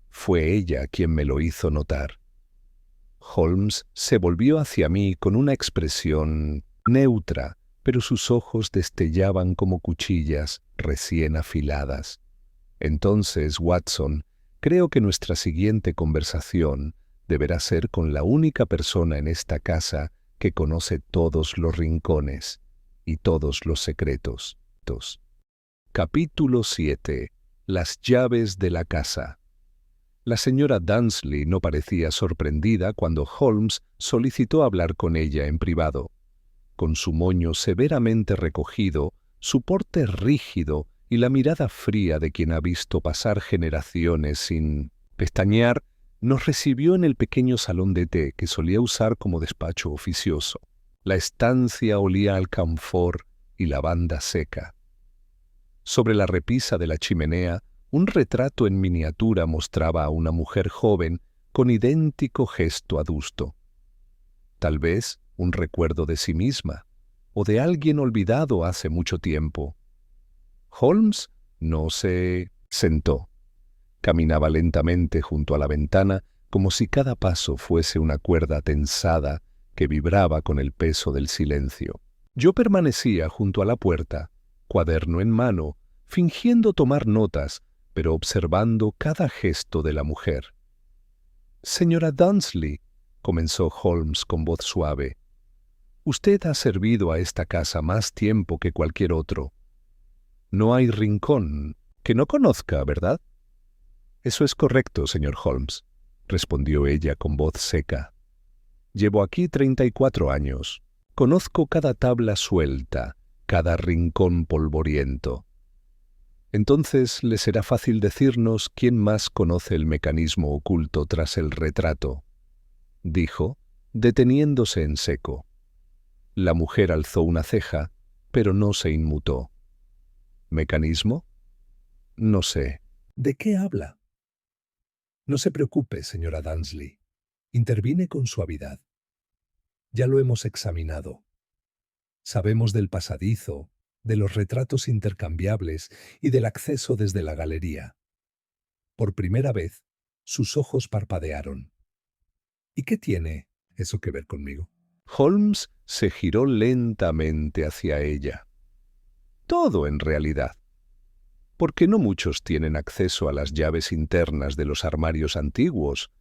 Fue ella quien me lo hizo notar. Holmes se volvió hacia mí con una expresión neutra, pero sus ojos destellaban como cuchillas recién afiladas. Entonces, Watson, creo que nuestra siguiente conversación deberá ser con la única persona en esta casa que conoce todos los rincones y todos los secretos. Capítulo 7. Las llaves de la casa. La señora Downesley no parecía sorprendida cuando Holmes solicitó hablar con ella en privado. Con su moño severamente recogido, su porte rígido y la mirada fría de quien ha visto pasar generaciones sin pestañear, nos recibió en el pequeño salón de té que solía usar como despacho oficioso. La estancia olía al camfor y lavanda seca. Sobre la repisa de la chimenea, un retrato en miniatura mostraba a una mujer joven con idéntico gesto adusto. Tal vez un recuerdo de sí misma, o de alguien olvidado hace mucho tiempo. Holmes no se sentó. Caminaba lentamente junto a la ventana, como si cada paso fuese una cuerda tensada que vibraba con el peso del silencio. Yo permanecía junto a la puerta, cuaderno en mano, fingiendo tomar notas, pero observando cada gesto de la mujer. «Señora Downesley», comenzó Holmes con voz suave, Usted ha servido a esta casa más tiempo que cualquier otro. No hay rincón que no conozca, ¿verdad? Eso es correcto, señor Holmes, respondió ella con voz seca. Llevo aquí 34 años. Conozco cada tabla suelta, cada rincón polvoriento. Entonces le será fácil decirnos quién más conoce el mecanismo oculto tras el retrato, dijo, deteniéndose en seco. La mujer alzó una ceja, pero no se inmutó. ¿Mecanismo? No sé. ¿De qué habla? No se preocupe, señora Dansley. Intervine con suavidad. Ya lo hemos examinado. Sabemos del pasadizo, de los retratos intercambiables y del acceso desde la galería. Por primera vez, sus ojos parpadearon. ¿Y qué tiene eso que ver conmigo? Holmes se giró lentamente hacia ella. Todo, en realidad. Porque no muchos tienen acceso a las llaves internas de los armarios antiguos.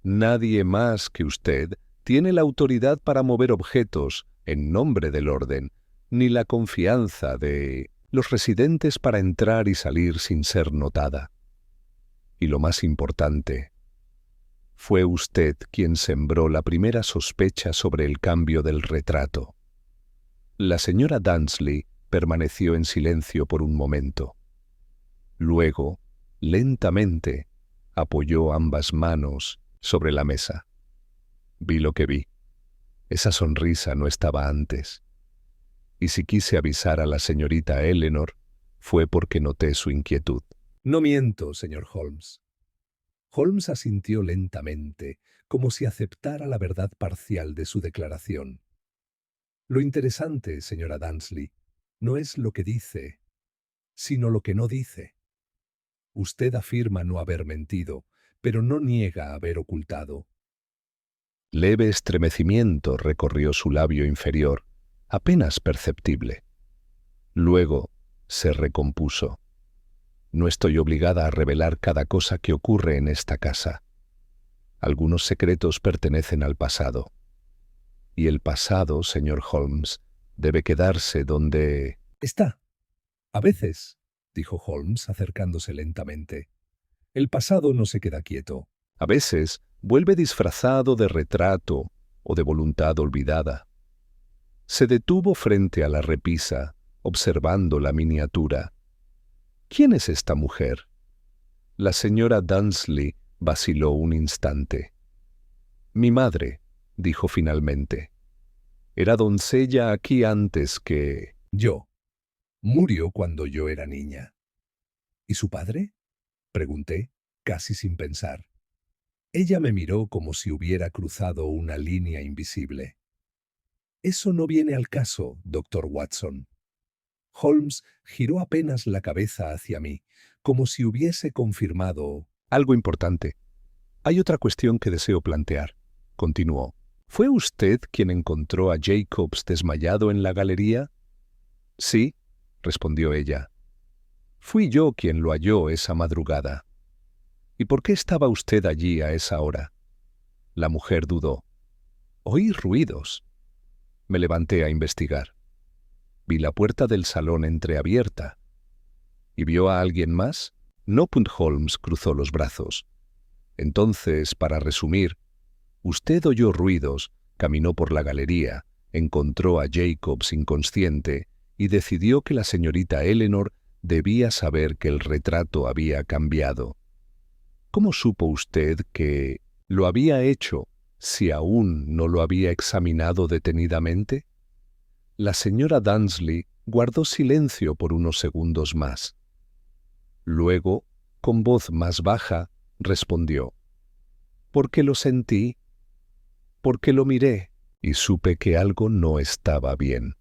Nadie más que usted tiene la autoridad para mover objetos en nombre del orden, ni la confianza de los residentes para entrar y salir sin ser notada. Y lo más importante, fue usted quien sembró la primera sospecha sobre el cambio del retrato. La señora Dansley permaneció en silencio por un momento. Luego, lentamente, apoyó ambas manos sobre la mesa. Vi lo que vi. Esa sonrisa no estaba antes. Y si quise avisar a la señorita Eleanor, fue porque noté su inquietud. No miento, señor Holmes. Holmes asintió lentamente, como si aceptara la verdad parcial de su declaración. Lo interesante, señora Dansley, no es lo que dice, sino lo que no dice. Usted afirma no haber mentido, pero no niega haber ocultado. Leve estremecimiento recorrió su labio inferior, apenas perceptible. Luego se recompuso. No estoy obligada a revelar cada cosa que ocurre en esta casa. Algunos secretos pertenecen al pasado. Y el pasado, señor Holmes, debe quedarse donde está. A veces, dijo Holmes acercándose lentamente, el pasado no se queda quieto. A veces vuelve disfrazado de retrato o de voluntad olvidada. Se detuvo frente a la repisa, observando la miniatura. ¿Quién es esta mujer? La señora Dansley vaciló un instante. Mi madre, dijo finalmente. Era doncella aquí antes que yo. Murió cuando yo era niña. ¿Y su padre? Pregunté, casi sin pensar. Ella me miró como si hubiera cruzado una línea invisible. Eso no viene al caso, doctor Watson. Holmes giró apenas la cabeza hacia mí, como si hubiese confirmado algo importante. Hay otra cuestión que deseo plantear, continuó. ¿Fue usted quien encontró a Jacobs desmayado en la galería? Sí, respondió ella. Fui yo quien lo halló esa madrugada. ¿Y por qué estaba usted allí a esa hora? La mujer dudó. Oí ruidos. Me levanté a investigar. Vi la puerta del salón entreabierta. ¿Y vio a alguien más? No. Holmes cruzó los brazos. Entonces, para resumir, usted oyó ruidos, caminó por la galería, encontró a Jacobs inconsciente y decidió que la señorita Eleanor debía saber que el retrato había cambiado. ¿Cómo supo usted que lo había hecho si aún no lo había examinado detenidamente? La señora Dansley guardó silencio por unos segundos más. Luego, con voz más baja, respondió. Porque lo sentí, porque lo miré y supe que algo no estaba bien.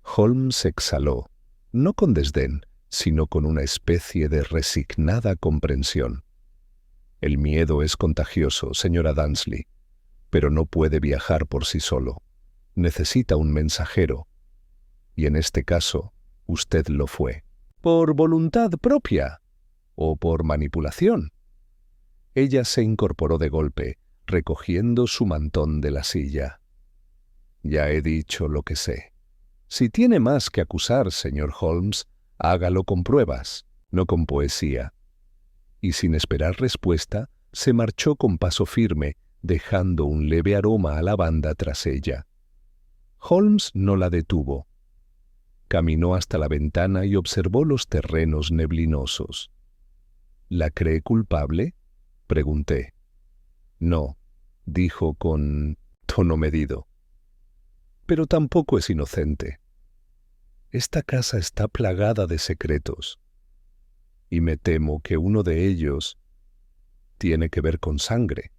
Holmes exhaló, no con desdén, sino con una especie de resignada comprensión. El miedo es contagioso, señora Dansley, pero no puede viajar por sí solo. Necesita un mensajero, y en este caso, usted lo fue. ¿Por voluntad propia o por manipulación? Ella se incorporó de golpe, recogiendo su mantón de la silla. Ya he dicho lo que sé. Si tiene más que acusar, señor Holmes, hágalo con pruebas, no con poesía. Y sin esperar respuesta, se marchó con paso firme, dejando un leve aroma a lavanda tras ella. Holmes no la detuvo. Caminó hasta la ventana y observó los terrenos neblinosos. ¿La cree culpable?, pregunté. No, dijo con tono medido. Pero tampoco es inocente. Esta casa está plagada de secretos, y me temo que uno de ellos tiene que ver con sangre.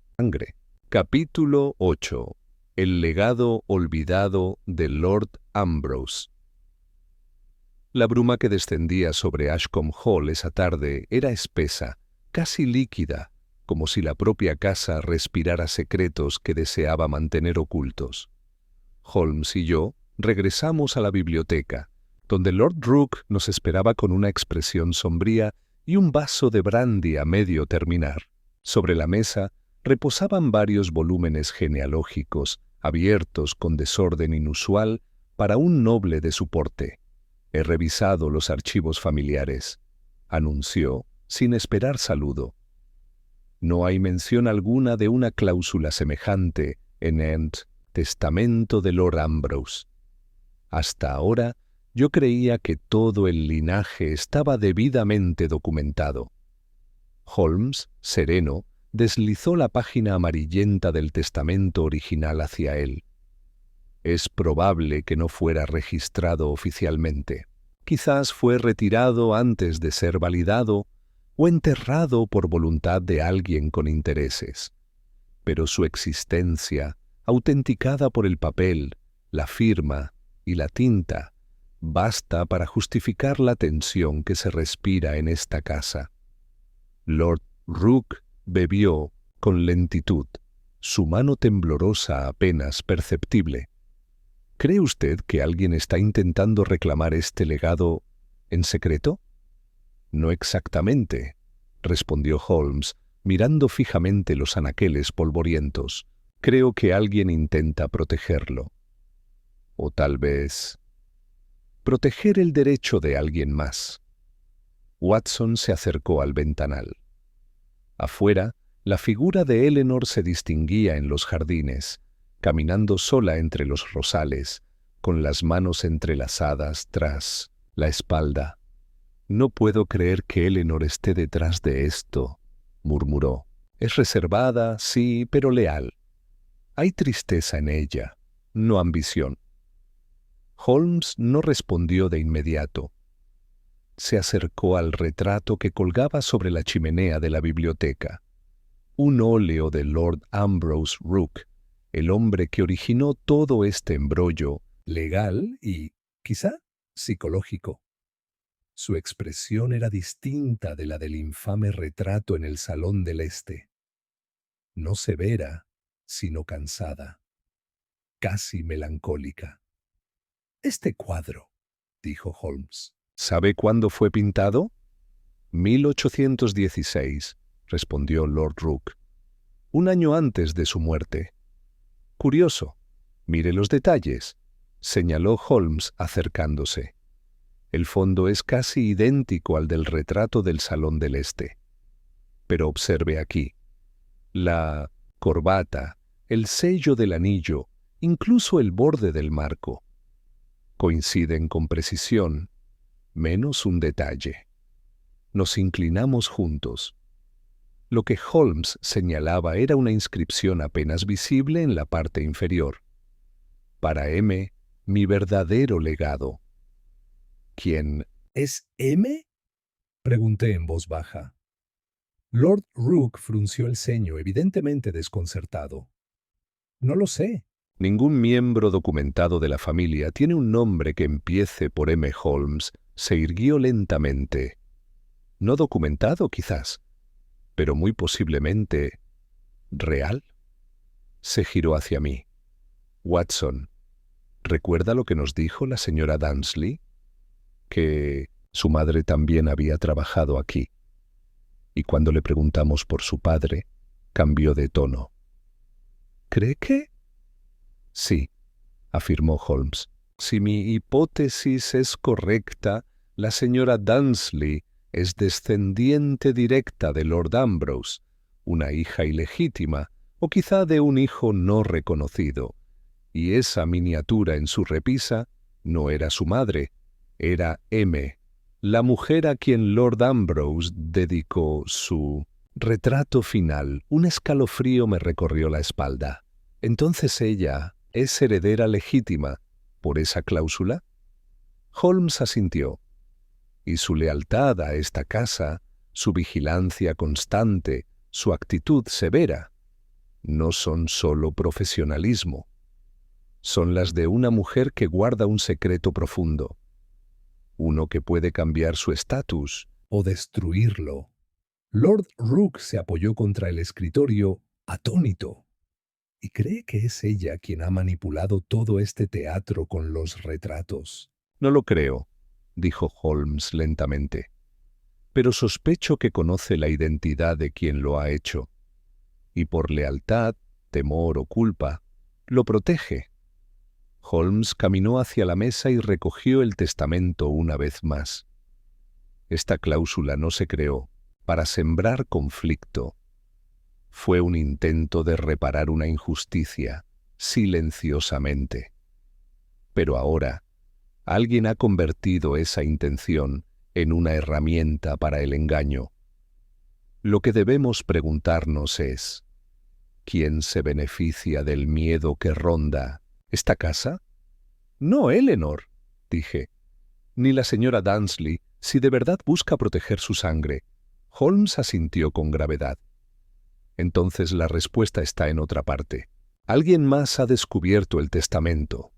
Capítulo 8. El legado olvidado de Lord Ambrose. La bruma que descendía sobre Ashcombe Hall esa tarde era espesa, casi líquida, como si la propia casa respirara secretos que deseaba mantener ocultos. Holmes y yo regresamos a la biblioteca, donde Lord Rook nos esperaba con una expresión sombría y un vaso de brandy a medio terminar. Sobre la mesa reposaban varios volúmenes genealógicos, abiertos con desorden inusual para un noble de su porte. He revisado los archivos familiares, anunció, sin esperar saludo. No hay mención alguna de una cláusula semejante en el testamento de Lord Ambrose. Hasta ahora, yo creía que todo el linaje estaba debidamente documentado. Holmes, sereno, deslizó la página amarillenta del testamento original hacia él. Es probable que no fuera registrado oficialmente. Quizás fue retirado antes de ser validado o enterrado por voluntad de alguien con intereses. Pero su existencia, autenticada por el papel, la firma y la tinta, basta para justificar la tensión que se respira en esta casa. Lord Rook bebió con lentitud, su mano temblorosa apenas perceptible. ¿Cree usted que alguien está intentando reclamar este legado en secreto? No exactamente, respondió Holmes, mirando fijamente los anaqueles polvorientos. Creo que alguien intenta protegerlo. O tal vez proteger el derecho de alguien más. Watson se acercó al ventanal. Afuera, la figura de Eleanor se distinguía en los jardines, caminando sola entre los rosales, con las manos entrelazadas tras la espalda. «No puedo creer que Eleanor esté detrás de esto», murmuró. «Es reservada, sí, pero leal. Hay tristeza en ella, no ambición». Holmes no respondió de inmediato. Se acercó al retrato que colgaba sobre la chimenea de la biblioteca. Un óleo de Lord Ambrose Rook, el hombre que originó todo este embrollo legal y, quizá, psicológico. Su expresión era distinta de la del infame retrato en el Salón del Este. No severa, sino cansada, casi melancólica. «Este cuadro», dijo Holmes. «¿Sabe cuándo fue pintado?» 1816, respondió Lord Rook. «Un año antes de su muerte». «Curioso. Mire los detalles», señaló Holmes acercándose. «El fondo es casi idéntico al del retrato del Salón del Este. Pero observe aquí. La corbata, el sello del anillo, incluso el borde del marco. Coinciden con precisión, menos un detalle. Nos inclinamos juntos. Lo que Holmes señalaba era una inscripción apenas visible en la parte inferior. Para M, mi verdadero legado. «¿Quién es M?», pregunté en voz baja. Lord Rook frunció el ceño, evidentemente desconcertado. «No lo sé». «Ningún miembro documentado de la familia tiene un nombre que empiece por M. Holmes», se irguió lentamente. «No documentado, quizás, pero muy posiblemente real». Se giró hacia mí. «Watson, ¿recuerda lo que nos dijo la señora Dunsley? Que su madre también había trabajado aquí». Y cuando le preguntamos por su padre, cambió de tono. «¿Cree que?» «Sí, afirmó Holmes. Si mi hipótesis es correcta, la señora Dunsley es descendiente directa de Lord Ambrose, una hija ilegítima, o quizá de un hijo no reconocido, y esa miniatura en su repisa no era su madre, era M, la mujer a quien Lord Ambrose dedicó su retrato final. Un escalofrío me recorrió la espalda. ¿Entonces ella es heredera legítima por esa cláusula? Holmes asintió. Y su lealtad a esta casa, su vigilancia constante, su actitud severa, no son solo profesionalismo. Son las de una mujer que guarda un secreto profundo, uno que puede cambiar su estatus o destruirlo. Lord Rook se apoyó contra el escritorio, atónito, y cree que es ella quien ha manipulado todo este teatro con los retratos. No lo creo, dijo Holmes lentamente, pero sospecho que conoce la identidad de quien lo ha hecho, y por lealtad, temor o culpa, lo protege. Holmes caminó hacia la mesa y recogió el testamento una vez más. Esta cláusula no se creó para sembrar conflicto. Fue un intento de reparar una injusticia, silenciosamente. Pero ahora, alguien ha convertido esa intención en una herramienta para el engaño. Lo que debemos preguntarnos es, ¿quién se beneficia del miedo que ronda esta casa? No, Eleanor, dije, ni la señora Dunsley, si de verdad busca proteger su sangre. Holmes asintió con gravedad. Entonces la respuesta está en otra parte. Alguien más ha descubierto el testamento.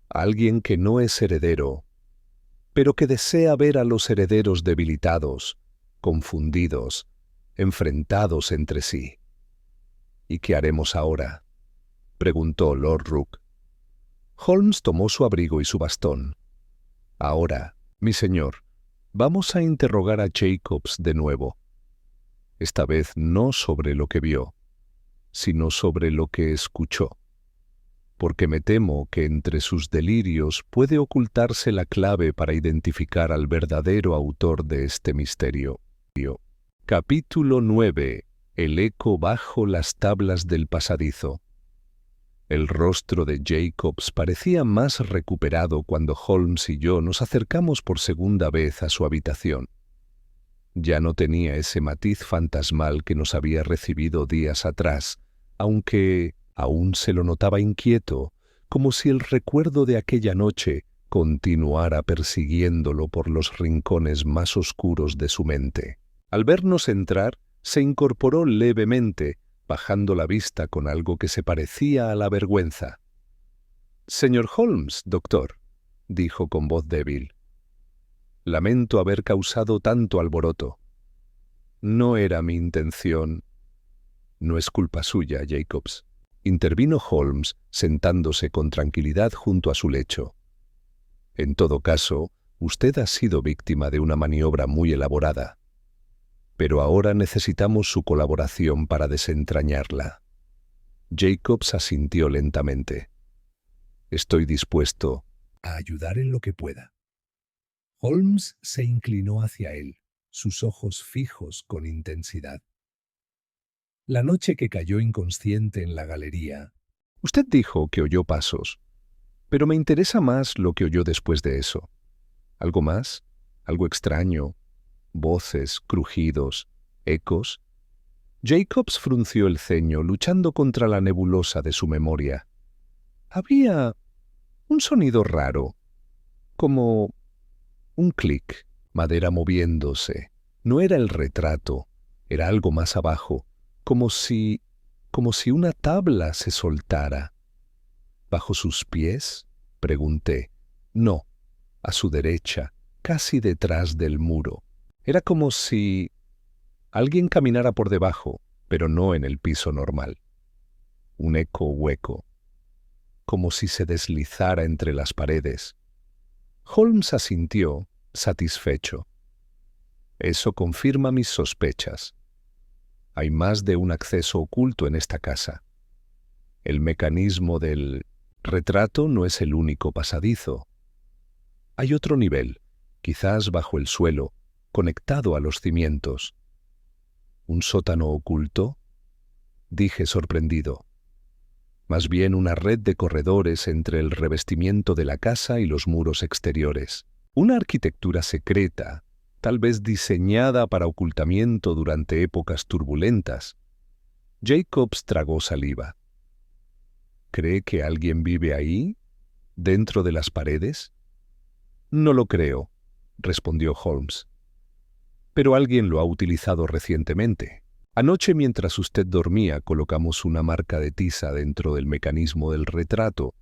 Alguien que no es heredero, pero que desea ver a los herederos debilitados, confundidos, enfrentados entre sí. ¿Y qué haremos ahora?, preguntó Lord Rook. Holmes tomó su abrigo y su bastón. Ahora, mi señor, vamos a interrogar a Jacobs de nuevo. Esta vez no sobre lo que vio, sino sobre lo que escuchó. Porque me temo que entre sus delirios puede ocultarse la clave para identificar al verdadero autor de este misterio. Capítulo 9. El eco bajo las tablas del pasadizo. El rostro de Jacobs parecía más recuperado cuando Holmes y yo nos acercamos por segunda vez a su habitación. Ya no tenía ese matiz fantasmal que nos había recibido días atrás, aunque aún se lo notaba inquieto, como si el recuerdo de aquella noche continuara persiguiéndolo por los rincones más oscuros de su mente. Al vernos entrar, se incorporó levemente, bajando la vista con algo que se parecía a la vergüenza. «Señor Holmes, doctor», dijo con voz débil. «Lamento haber causado tanto alboroto. No era mi intención». «No es culpa suya, Jacobs», intervino Holmes, sentándose con tranquilidad junto a su lecho. «En todo caso, usted ha sido víctima de una maniobra muy elaborada. Pero ahora necesitamos su colaboración para desentrañarla». Jacobs asintió lentamente. «Estoy dispuesto a ayudar en lo que pueda». Holmes se inclinó hacia él, sus ojos fijos con intensidad. La noche que cayó inconsciente en la galería. Usted dijo que oyó pasos, pero me interesa más lo que oyó después de eso. ¿Algo más? ¿Algo extraño? Voces, crujidos, ecos. Jacobs frunció el ceño, luchando contra la nebulosa de su memoria. Había un sonido raro, como un clic, madera moviéndose. No era el retrato, era algo más abajo, como si una tabla se soltara. ¿Bajo sus pies?, pregunté. No, a su derecha, casi detrás del muro. Era como si alguien caminara por debajo, pero no en el piso normal. Un eco hueco, como si se deslizara entre las paredes. Holmes asintió, satisfecho. Eso confirma mis sospechas. Hay más de un acceso oculto en esta casa. El mecanismo del Retrato no es el único pasadizo. Hay otro nivel, quizás bajo el suelo, conectado a los cimientos. ¿Un sótano oculto?, dije sorprendido. Más bien una red de corredores entre el revestimiento de la casa y los muros exteriores. Una arquitectura secreta, tal vez diseñada para ocultamiento durante épocas turbulentas. Jacobs tragó saliva. ¿Cree que alguien vive ahí, dentro de las paredes? No lo creo, respondió Holmes. Pero alguien lo ha utilizado recientemente. Anoche, mientras usted dormía, colocamos una marca de tiza dentro del mecanismo del retrato.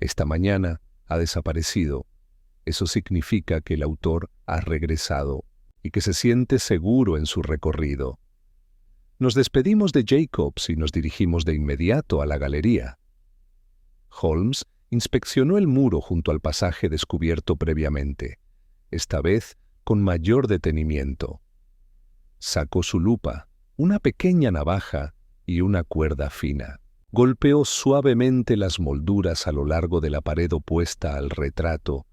Esta mañana ha desaparecido. Eso significa que el autor ha regresado y que se siente seguro en su recorrido. Nos despedimos de Jacobs y nos dirigimos de inmediato a la galería. Holmes inspeccionó el muro junto al pasaje descubierto previamente, esta vez con mayor detenimiento. Sacó su lupa, una pequeña navaja y una cuerda fina. Golpeó suavemente las molduras a lo largo de la pared opuesta al retrato,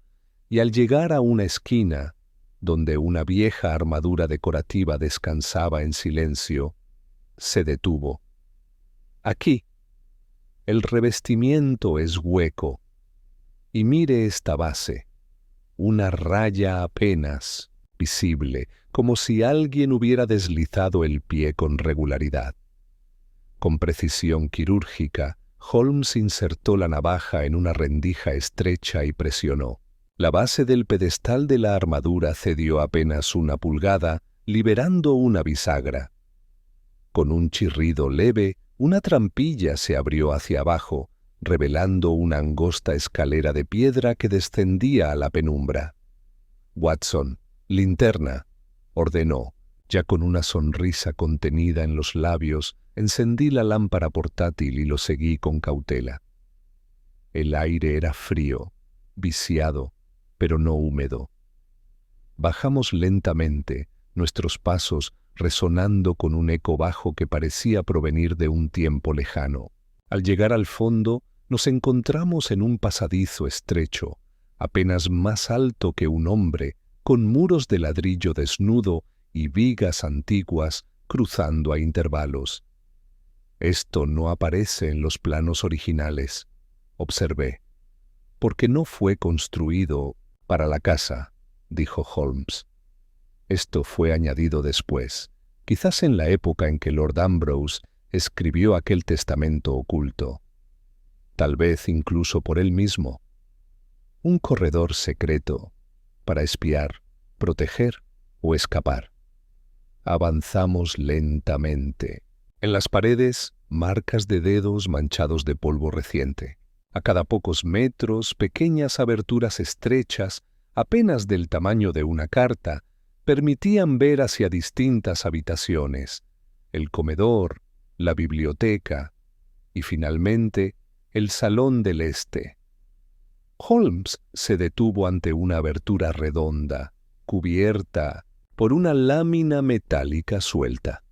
y al llegar a una esquina, donde una vieja armadura decorativa descansaba en silencio, se detuvo. Aquí. El revestimiento es hueco. Y mire esta base, una raya apenas visible, como si alguien hubiera deslizado el pie con regularidad. Con precisión quirúrgica, Holmes insertó la navaja en una rendija estrecha y presionó. La base del pedestal de la armadura cedió apenas una pulgada, liberando una bisagra. Con un chirrido leve, una trampilla se abrió hacia abajo, revelando una angosta escalera de piedra que descendía a la penumbra. «Watson, linterna», ordenó. Ya con una sonrisa contenida en los labios, encendí la lámpara portátil y lo seguí con cautela. El aire era frío, viciado, pero no húmedo. Bajamos lentamente, nuestros pasos resonando con un eco bajo que parecía provenir de un tiempo lejano. Al llegar al fondo, nos encontramos en un pasadizo estrecho, apenas más alto que un hombre, con muros de ladrillo desnudo y vigas antiguas cruzando a intervalos. Esto no aparece en los planos originales, observé, porque no fue construido para la casa, dijo Holmes. Esto fue añadido después, quizás en la época en que Lord Ambrose escribió aquel testamento oculto. Tal vez incluso por él mismo. Un corredor secreto, para espiar, proteger o escapar. Avanzamos lentamente. En las paredes, marcas de dedos manchados de polvo reciente. A cada pocos metros, pequeñas aberturas estrechas, apenas del tamaño de una carta, permitían ver hacia distintas habitaciones, el comedor, la biblioteca y, finalmente, el salón del este. Holmes se detuvo ante una abertura redonda, cubierta por una lámina metálica suelta.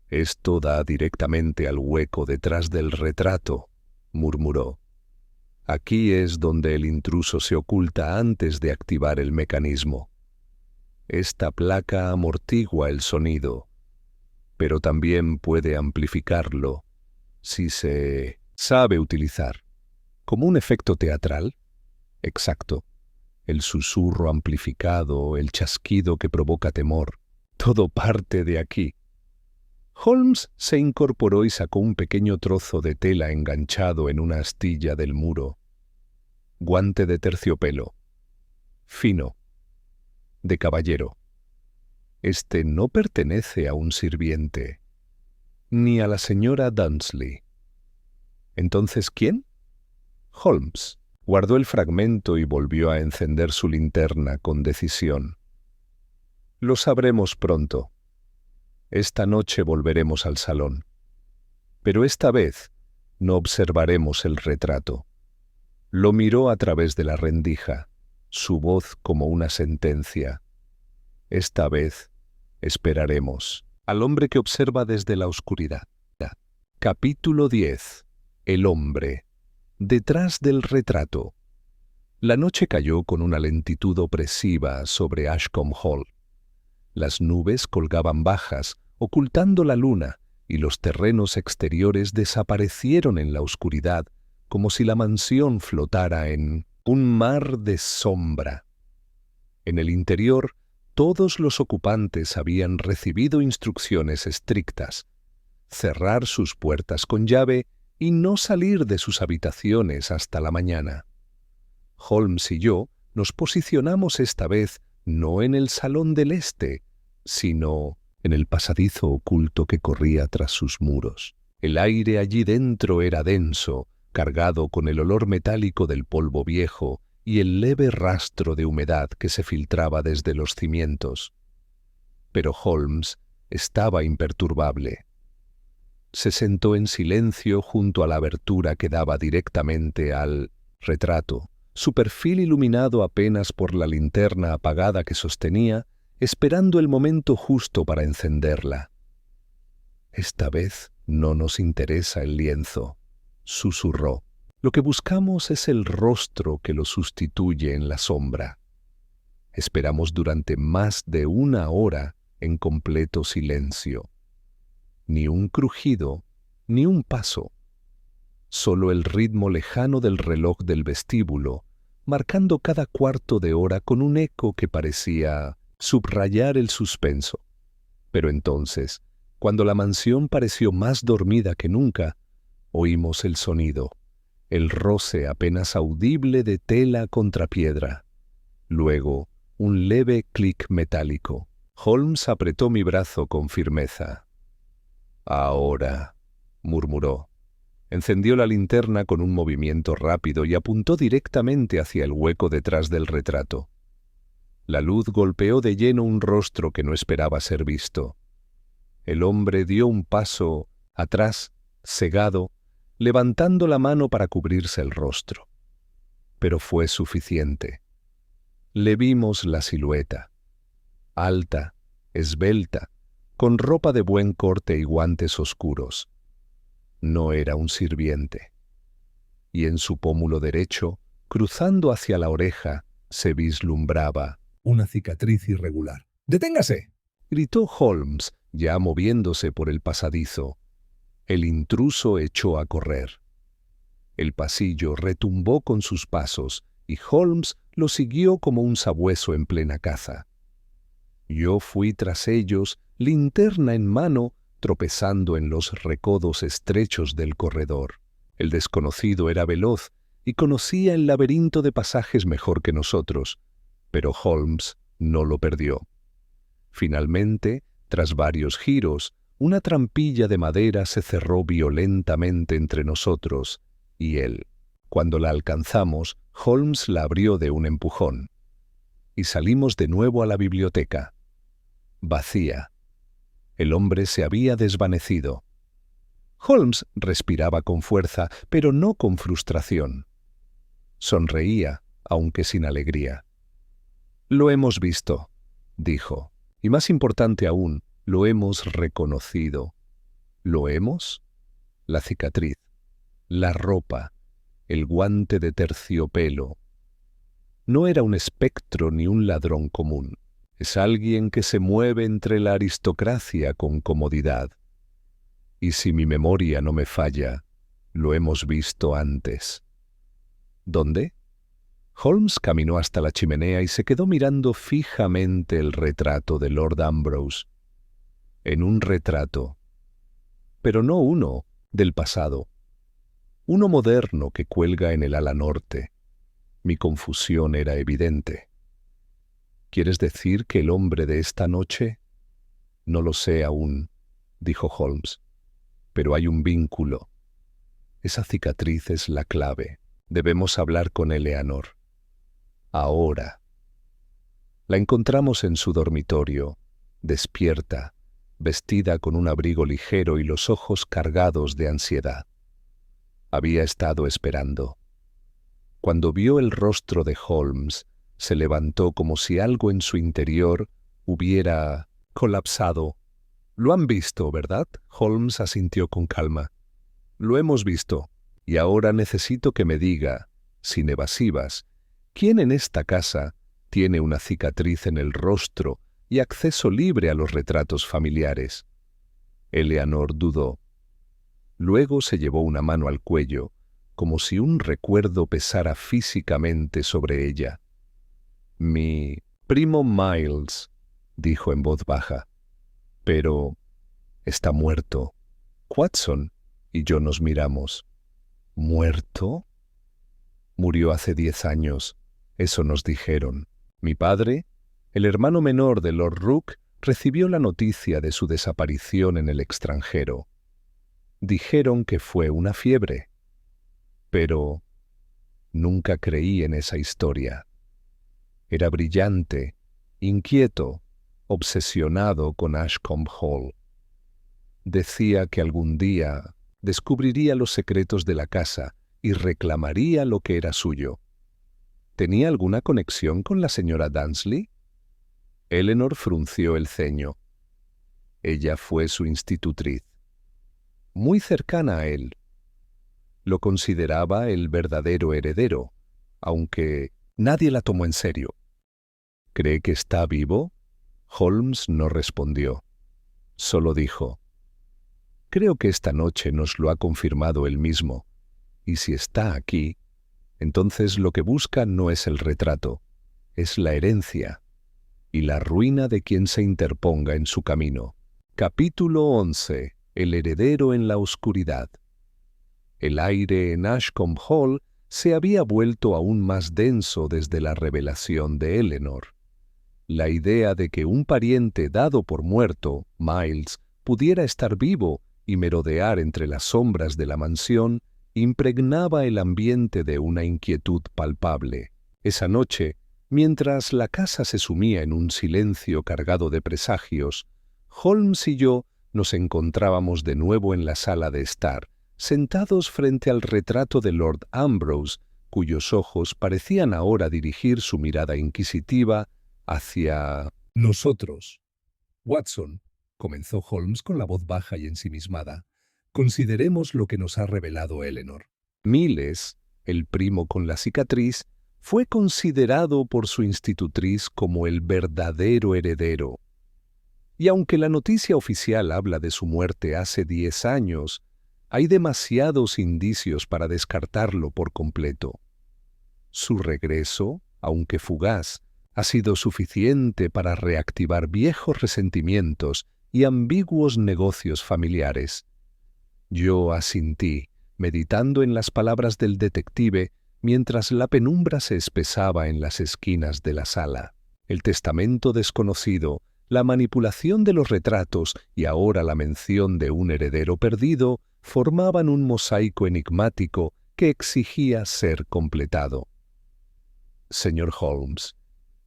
«Esto da directamente al hueco detrás del retrato», murmuró. «Aquí es donde el intruso se oculta antes de activar el mecanismo. Esta placa amortigua el sonido, pero también puede amplificarlo si se sabe utilizar. ¿Como un efecto teatral? Exacto. El susurro amplificado, el chasquido que provoca temor, todo parte de aquí». Holmes se incorporó y sacó un pequeño trozo de tela enganchado en una astilla del muro. Guante de terciopelo. Fino. De caballero. Este no pertenece a un sirviente, ni a la señora Dunsley. ¿Entonces quién? Holmes guardó el fragmento y volvió a encender su linterna con decisión. Lo sabremos pronto. Esta noche volveremos al salón. Pero esta vez no observaremos el retrato. Lo miró a través de la rendija, su voz como una sentencia. Esta vez esperaremos al hombre que observa desde la oscuridad. Capítulo 10. El hombre. detrás del retrato. La noche cayó con una lentitud opresiva sobre Ashcombe Hall. Las nubes colgaban bajas, ocultando la luna, y los terrenos exteriores desaparecieron en la oscuridad, como si la mansión flotara en un mar de sombra. En el interior, todos los ocupantes habían recibido instrucciones estrictas: cerrar sus puertas con llave y no salir de sus habitaciones hasta la mañana. Holmes y yo nos posicionamos esta vez no en el salón del este, sino en el pasadizo oculto que corría tras sus muros. El aire allí dentro era denso, cargado con el olor metálico del polvo viejo y el leve rastro de humedad que se filtraba desde los cimientos. Pero Holmes estaba imperturbable. Se sentó en silencio junto a la abertura que daba directamente al retrato, su perfil iluminado apenas por la linterna apagada que sostenía, esperando el momento justo para encenderla. «Esta vez no nos interesa el lienzo», susurró. «Lo que buscamos es el rostro que lo sustituye en la sombra». Esperamos durante más de 1 hora en completo silencio. Ni un crujido, ni un paso. Solo el ritmo lejano del reloj del vestíbulo, marcando cada cuarto de hora con un eco que parecía subrayar el suspenso. Pero entonces, cuando la mansión pareció más dormida que nunca, oímos el sonido, el roce apenas audible de tela contra piedra. Luego, un leve clic metálico. Holmes apretó mi brazo con firmeza. «Ahora», murmuró. Encendió la linterna con un movimiento rápido y apuntó directamente hacia el hueco detrás del retrato. La luz golpeó de lleno un rostro que no esperaba ser visto. El hombre dio un paso atrás, cegado, levantando la mano para cubrirse el rostro. Pero fue suficiente. Le vimos la silueta, alta, esbelta, con ropa de buen corte y guantes oscuros. No era un sirviente. Y en su pómulo derecho, cruzando hacia la oreja, se vislumbraba una cicatriz irregular. «¡Deténgase!», gritó Holmes, ya moviéndose por el pasadizo. El intruso echó a correr. El pasillo retumbó con sus pasos y Holmes lo siguió como un sabueso en plena caza. Yo fui tras ellos, linterna en mano, tropezando en los recodos estrechos del corredor. El desconocido era veloz y conocía el laberinto de pasajes mejor que nosotros, pero Holmes no lo perdió. Finalmente, tras varios giros, una trampilla de madera se cerró violentamente entre nosotros y él. Cuando la alcanzamos, Holmes la abrió de un empujón. Y salimos de nuevo a la biblioteca. Vacía. El hombre se había desvanecido. Holmes respiraba con fuerza, pero no con frustración. Sonreía, aunque sin alegría. «Lo hemos visto», dijo, «y más importante aún, lo hemos reconocido». ¿Lo hemos? La cicatriz, la ropa, el guante de terciopelo. No era un espectro ni un ladrón común. Es alguien que se mueve entre la aristocracia con comodidad. Y si mi memoria no me falla, lo hemos visto antes. ¿Dónde? Holmes caminó hasta la chimenea y se quedó mirando fijamente el retrato de Lord Ambrose. En un retrato, pero no uno del pasado. Uno moderno que cuelga en el ala norte. Mi confusión era evidente. ¿Quieres decir que el hombre de esta noche? No lo sé aún, dijo Holmes, pero hay un vínculo. Esa cicatriz es la clave. Debemos hablar con Eleanor. Ahora. La encontramos en su dormitorio, despierta, vestida con un abrigo ligero y los ojos cargados de ansiedad. Había estado esperando. Cuando vio el rostro de Holmes, se levantó como si algo en su interior hubiera colapsado. «Lo han visto, ¿verdad?», Holmes asintió con calma. «Lo hemos visto. Y ahora necesito que me diga, sin evasivas, ¿quién en esta casa tiene una cicatriz en el rostro y acceso libre a los retratos familiares? Eleanor dudó. Luego se llevó una mano al cuello, como si un recuerdo pesara físicamente sobre ella. Mi primo Miles, dijo en voz baja, pero está muerto. Watson y yo nos miramos. ¿Muerto? Murió hace 10 años. Eso nos dijeron. Mi padre, el hermano menor de Lord Rook, recibió la noticia de su desaparición en el extranjero. Dijeron que fue una fiebre. Pero nunca creí en esa historia. Era brillante, inquieto, obsesionado con Ashcombe Hall. Decía que algún día descubriría los secretos de la casa y reclamaría lo que era suyo. ¿Tenía alguna conexión con la señora Dansley? Eleanor frunció el ceño. Ella fue su institutriz. Muy cercana a él. Lo consideraba el verdadero heredero, aunque nadie la tomó en serio. ¿Cree que está vivo? Holmes no respondió. Solo dijo: creo que esta noche nos lo ha confirmado él mismo, y si está aquí, entonces lo que busca no es el retrato, es la herencia y la ruina de quien se interponga en su camino. Capítulo 11. El heredero en la oscuridad. El aire en Ashcombe Hall se había vuelto aún más denso desde la revelación de Eleanor. La idea de que un pariente dado por muerto, Miles, pudiera estar vivo y merodear entre las sombras de la mansión impregnaba el ambiente de una inquietud palpable. Esa noche, mientras la casa se sumía en un silencio cargado de presagios, Holmes y yo nos encontrábamos de nuevo en la sala de estar, sentados frente al retrato de Lord Ambrose, cuyos ojos parecían ahora dirigir su mirada inquisitiva hacia nosotros. Watson, comenzó Holmes con la voz baja y ensimismada, consideremos lo que nos ha revelado Eleanor. Miles, el primo con la cicatriz, fue considerado por su institutriz como el verdadero heredero. Y aunque la noticia oficial habla de su muerte hace 10 años, hay demasiados indicios para descartarlo por completo. Su regreso, aunque fugaz, ha sido suficiente para reactivar viejos resentimientos y ambiguos negocios familiares. Yo asintí, meditando en las palabras del detective, mientras la penumbra se espesaba en las esquinas de la sala. El testamento desconocido, la manipulación de los retratos y ahora la mención de un heredero perdido formaban un mosaico enigmático que exigía ser completado. Señor Holmes,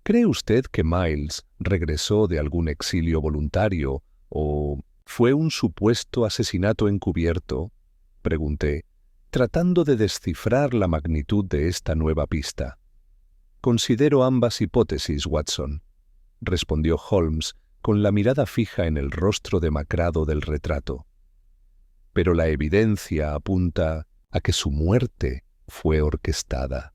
¿cree usted que Miles regresó de algún exilio voluntario o fue un supuesto asesinato encubierto? Pregunté, tratando de descifrar la magnitud de esta nueva pista. Considero ambas hipótesis, Watson, respondió Holmes con la mirada fija en el rostro demacrado del retrato. Pero la evidencia apunta a que su muerte fue orquestada.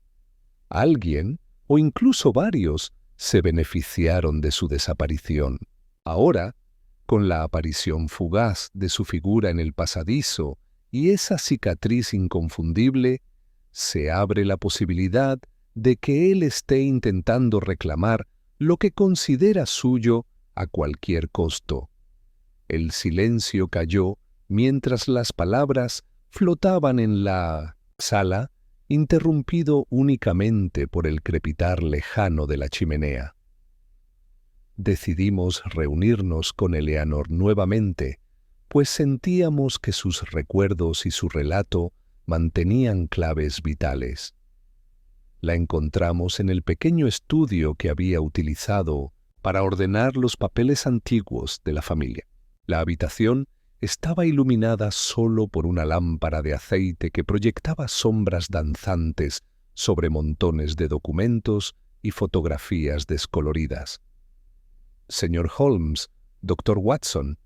Alguien, o incluso varios, se beneficiaron de su desaparición. Ahora, con la aparición fugaz de su figura en el pasadizo y esa cicatriz inconfundible, se abre la posibilidad de que él esté intentando reclamar lo que considera suyo a cualquier costo. El silencio cayó mientras las palabras flotaban en la sala, interrumpido únicamente por el crepitar lejano de la chimenea. Decidimos reunirnos con Eleanor nuevamente, pues sentíamos que sus recuerdos y su relato mantenían claves vitales. La encontramos en el pequeño estudio que había utilizado para ordenar los papeles antiguos de la familia. La habitación estaba iluminada solo por una lámpara de aceite que proyectaba sombras danzantes sobre montones de documentos y fotografías descoloridas. Señor Holmes, doctor Watson,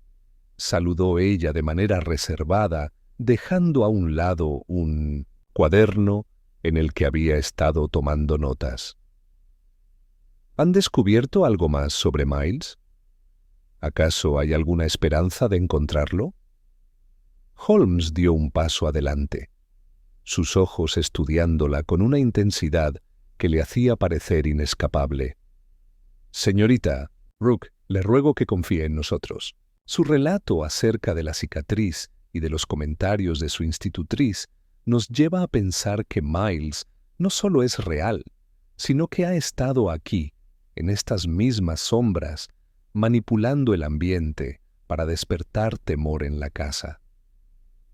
saludó ella de manera reservada, dejando a un lado un cuaderno en el que había estado tomando notas. ¿Han descubierto algo más sobre Miles? ¿Acaso hay alguna esperanza de encontrarlo? Holmes dio un paso adelante, sus ojos estudiándola con una intensidad que le hacía parecer inescapable. Señorita, Rook, le ruego que confíe en nosotros. Su relato acerca de la cicatriz y de los comentarios de su institutriz nos lleva a pensar que Miles no solo es real, sino que ha estado aquí, en estas mismas sombras, manipulando el ambiente para despertar temor en la casa.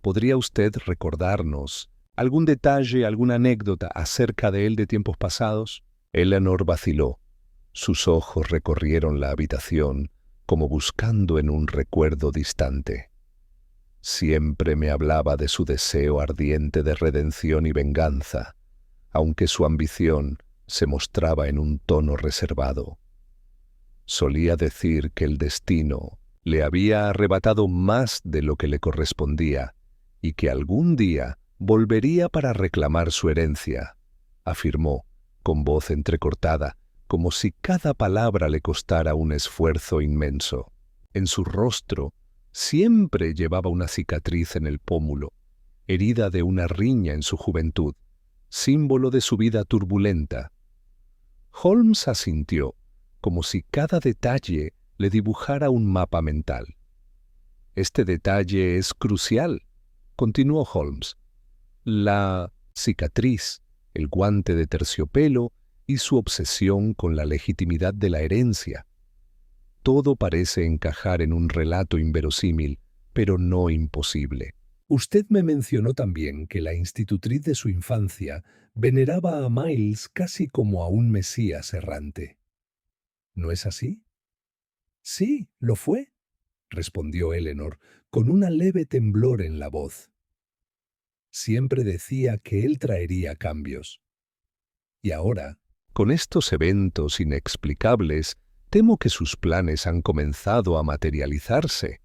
¿Podría usted recordarnos algún detalle, alguna anécdota acerca de él de tiempos pasados? Eleanor vaciló. Sus ojos recorrieron la habitación como buscando en un recuerdo distante. Siempre me hablaba de su deseo ardiente de redención y venganza, aunque su ambición se mostraba en un tono reservado. Solía decir que el destino le había arrebatado más de lo que le correspondía y que algún día volvería para reclamar su herencia, afirmó, con voz entrecortada, como si cada palabra le costara un esfuerzo inmenso. En su rostro siempre llevaba una cicatriz en el pómulo, herida de una riña en su juventud, símbolo de su vida turbulenta. Holmes asintió, como si cada detalle le dibujara un mapa mental. Este detalle es crucial, continuó Holmes. La cicatriz, el guante de terciopelo y su obsesión con la legitimidad de la herencia. Todo parece encajar en un relato inverosímil, pero no imposible. Usted me mencionó también que la institutriz de su infancia veneraba a Miles casi como a un mesías errante. ¿No es así? Sí, lo fue, respondió Eleanor, con una leve temblor en la voz. Siempre decía que él traería cambios. Y ahora, con estos eventos inexplicables, temo que sus planes han comenzado a materializarse.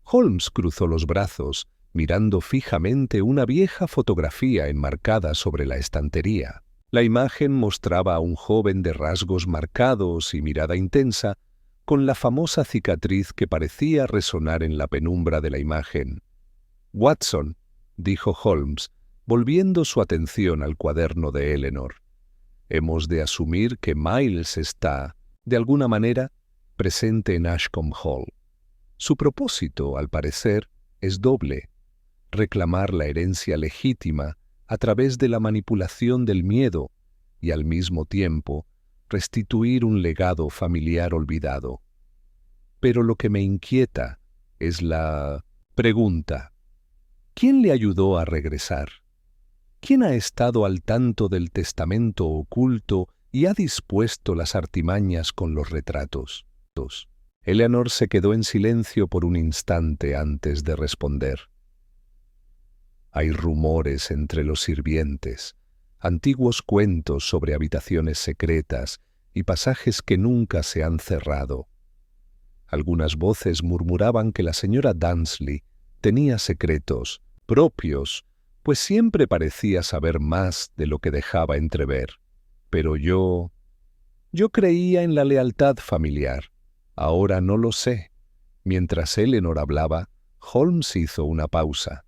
Holmes cruzó los brazos, mirando fijamente una vieja fotografía enmarcada sobre la estantería. La imagen mostraba a un joven de rasgos marcados y mirada intensa, con la famosa cicatriz que parecía resonar en la penumbra de la imagen. «Watson», dijo Holmes, volviendo su atención al cuaderno de Eleanor. «Hemos de asumir que Miles está, de alguna manera, presente en Ashcombe Hall. Su propósito, al parecer, es doble: reclamar la herencia legítima a través de la manipulación del miedo y, al mismo tiempo, restituir un legado familiar olvidado. Pero lo que me inquieta es la pregunta: ¿quién le ayudó a regresar? ¿Quién ha estado al tanto del testamento oculto y ha dispuesto las artimañas con los retratos? Eleanor se quedó en silencio por un instante antes de responder. Hay rumores entre los sirvientes, antiguos cuentos sobre habitaciones secretas y pasajes que nunca se han cerrado. Algunas voces murmuraban que la señora Dunsley tenía secretos propios, pues siempre parecía saber más de lo que dejaba entrever. Pero yo creía en la lealtad familiar. Ahora no lo sé. Mientras Eleanor hablaba, Holmes hizo una pausa.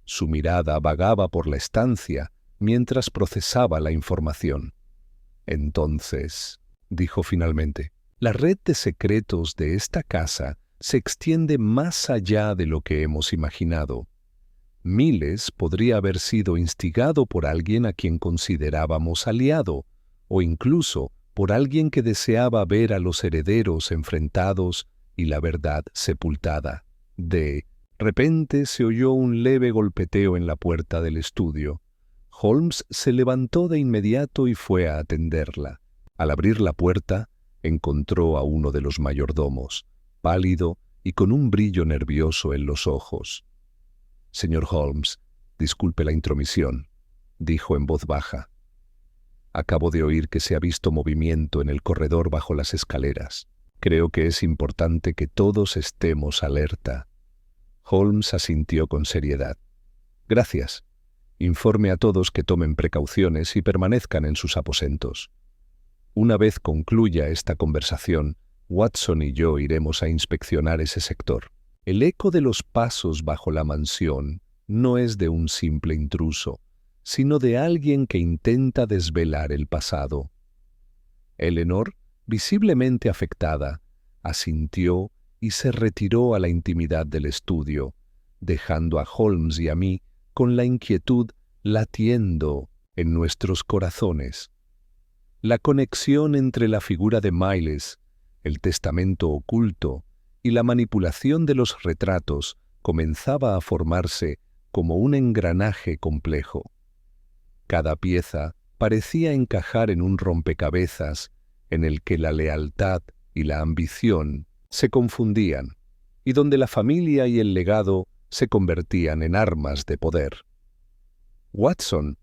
Su mirada vagaba por la estancia mientras procesaba la información. Entonces, dijo finalmente, la red de secretos de esta casa se extiende más allá de lo que hemos imaginado. Miles podría haber sido instigado por alguien a quien considerábamos aliado, o incluso por alguien que deseaba ver a los herederos enfrentados y la verdad sepultada. De repente se oyó un leve golpeteo en la puerta del estudio. Holmes se levantó de inmediato y fue a atenderla. Al abrir la puerta, encontró a uno de los mayordomos, pálido y con un brillo nervioso en los ojos. «Señor Holmes, disculpe la intromisión», dijo en voz baja. «Acabo de oír que se ha visto movimiento en el corredor bajo las escaleras. Creo que es importante que todos estemos alerta». Holmes asintió con seriedad. «Gracias. Informe a todos que tomen precauciones y permanezcan en sus aposentos. Una vez concluya esta conversación, Watson y yo iremos a inspeccionar ese sector. El eco de los pasos bajo la mansión no es de un simple intruso, sino de alguien que intenta desvelar el pasado. Eleanor, visiblemente afectada, asintió y se retiró a la intimidad del estudio, dejando a Holmes y a mí con la inquietud latiendo en nuestros corazones. La conexión entre la figura de Miles, el testamento oculto y la manipulación de los retratos comenzaba a formarse como un engranaje complejo. Cada pieza parecía encajar en un rompecabezas en el que la lealtad y la ambición se confundían y donde la familia y el legado se convertían en armas de poder. «Watson»,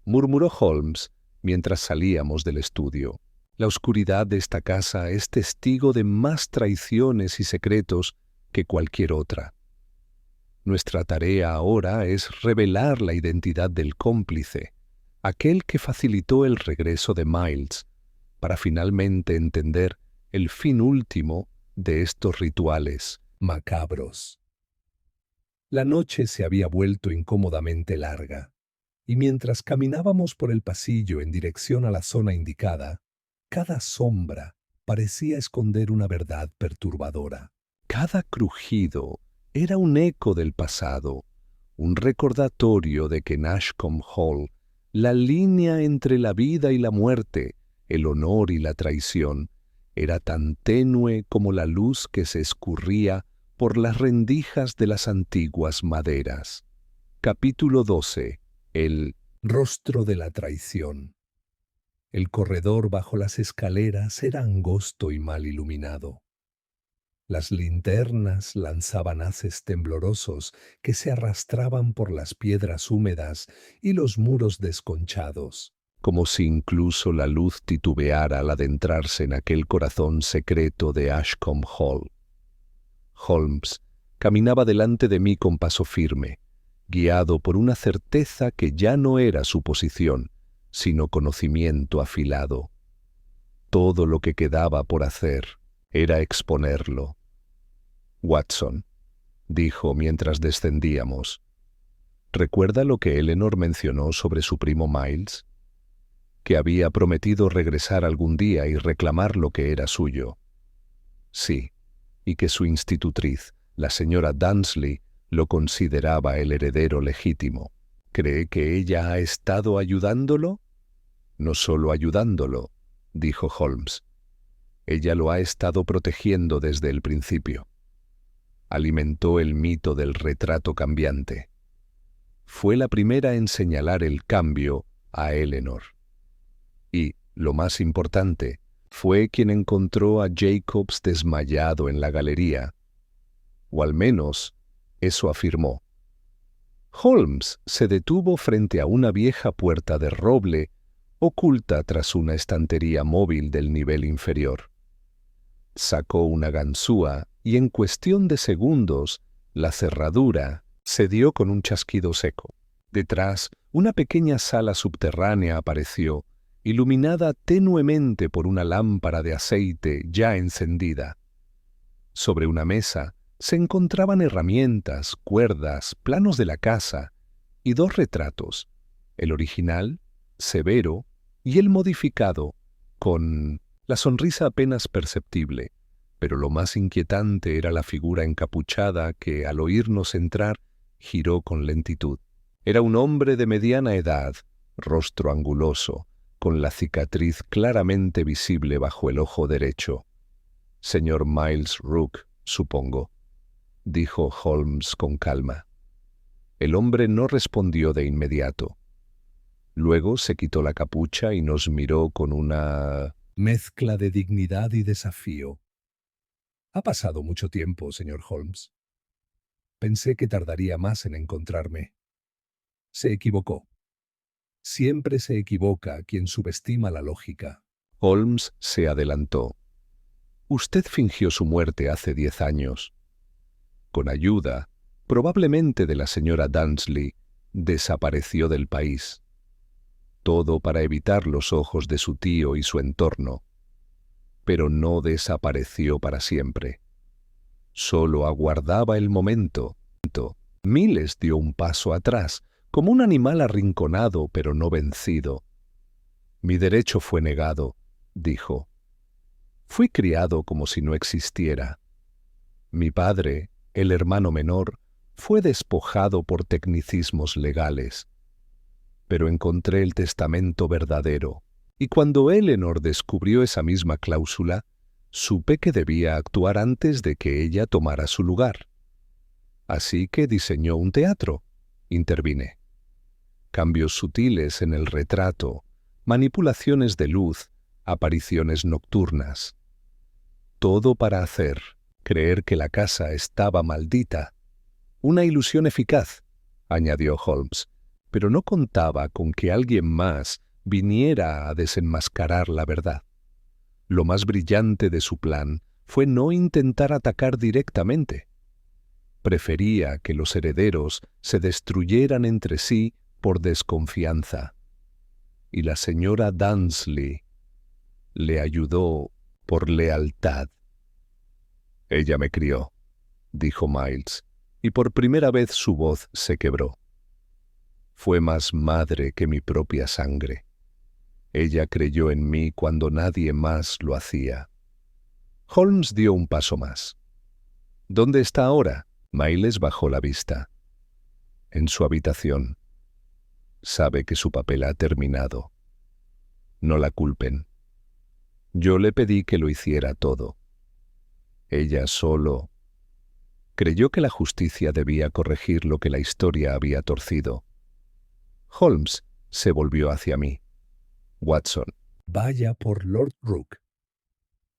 murmuró Holmes mientras salíamos del estudio, «la oscuridad de esta casa es testigo de más traiciones y secretos que cualquier otra. Nuestra tarea ahora es revelar la identidad del cómplice, aquel que facilitó el regreso de Miles, para finalmente entender el fin último de estos rituales macabros. La noche se había vuelto incómodamente larga, y mientras caminábamos por el pasillo en dirección a la zona indicada, cada sombra parecía esconder una verdad perturbadora. Cada crujido era un eco del pasado, un recordatorio de que en Ashcombe Hall la línea entre la vida y la muerte, el honor y la traición, era tan tenue como la luz que se escurría por las rendijas de las antiguas maderas. Capítulo 12. El rostro de la traición. El corredor bajo las escaleras era angosto y mal iluminado. Las linternas lanzaban haces temblorosos que se arrastraban por las piedras húmedas y los muros desconchados, como si incluso la luz titubeara al adentrarse en aquel corazón secreto de Ashcombe Hall. Holmes caminaba delante de mí con paso firme, guiado por una certeza que ya no era suposición, sino conocimiento afilado. Todo lo que quedaba por hacer era exponerlo. «Watson», dijo mientras descendíamos, «¿recuerda lo que Eleanor mencionó sobre su primo Miles? Que había prometido regresar algún día y reclamar lo que era suyo». «Sí, y que su institutriz, la señora Dunsley, lo consideraba el heredero legítimo. ¿Cree que ella ha estado ayudándolo?» «No solo ayudándolo», dijo Holmes. «Ella lo ha estado protegiendo desde el principio. Alimentó el mito del retrato cambiante. Fue la primera en señalar el cambio a Eleanor. Y, lo más importante, fue quien encontró a Jacobs desmayado en la galería. O al menos, eso afirmó». Holmes se detuvo frente a una vieja puerta de roble oculta tras una estantería móvil del nivel inferior. Sacó una ganzúa y en cuestión de segundos la cerradura cedió con un chasquido seco. Detrás, una pequeña sala subterránea apareció, iluminada tenuemente por una lámpara de aceite ya encendida. Sobre una mesa se encontraban herramientas, cuerdas, planos de la casa y dos retratos, el original, severo, y el modificado, con la sonrisa apenas perceptible, pero lo más inquietante era la figura encapuchada que, al oírnos entrar, giró con lentitud. Era un hombre de mediana edad, rostro anguloso, con la cicatriz claramente visible bajo el ojo derecho. «Señor Miles Rook, supongo», dijo Holmes con calma. El hombre no respondió de inmediato. Luego se quitó la capucha y nos miró con una mezcla de dignidad y desafío. «Ha pasado mucho tiempo, señor Holmes. Pensé que tardaría más en encontrarme. Se equivocó. Siempre se equivoca quien subestima la lógica». Holmes se adelantó. «Usted fingió su muerte hace 10 años. Con ayuda, probablemente de la señora Dunsley, desapareció del país. Todo para evitar los ojos de su tío y su entorno. Pero no desapareció para siempre. Solo aguardaba el momento. Miles dio un paso atrás, como un animal arrinconado pero no vencido. Mi derecho fue negado, dijo. Fui criado como si no existiera. Mi padre, el hermano menor, fue despojado por tecnicismos legales. Pero encontré el testamento verdadero, y cuando Eleanor descubrió esa misma cláusula, supe que debía actuar antes de que ella tomara su lugar. Así que diseñó un teatro, intervine. Cambios sutiles en el retrato, manipulaciones de luz, apariciones nocturnas. Todo para hacer creer que la casa estaba maldita. Una ilusión eficaz, añadió Holmes, pero no contaba con que alguien más viniera a desenmascarar la verdad. Lo más brillante de su plan fue no intentar atacar directamente. Prefería que los herederos se destruyeran entre sí por desconfianza. Y la señora Dunsley le ayudó por lealtad. Ella me crió, dijo Miles, y por primera vez su voz se quebró. Fue más madre que mi propia sangre. Ella creyó en mí cuando nadie más lo hacía. Holmes dio un paso más. ¿Dónde está ahora? Miles bajó la vista. En su habitación. Sabe que su papel ha terminado. No la culpen. Yo le pedí que lo hiciera todo. Ella solo creyó que la justicia debía corregir lo que la historia había torcido. Holmes se volvió hacia mí. Watson. Vaya por Lord Rook.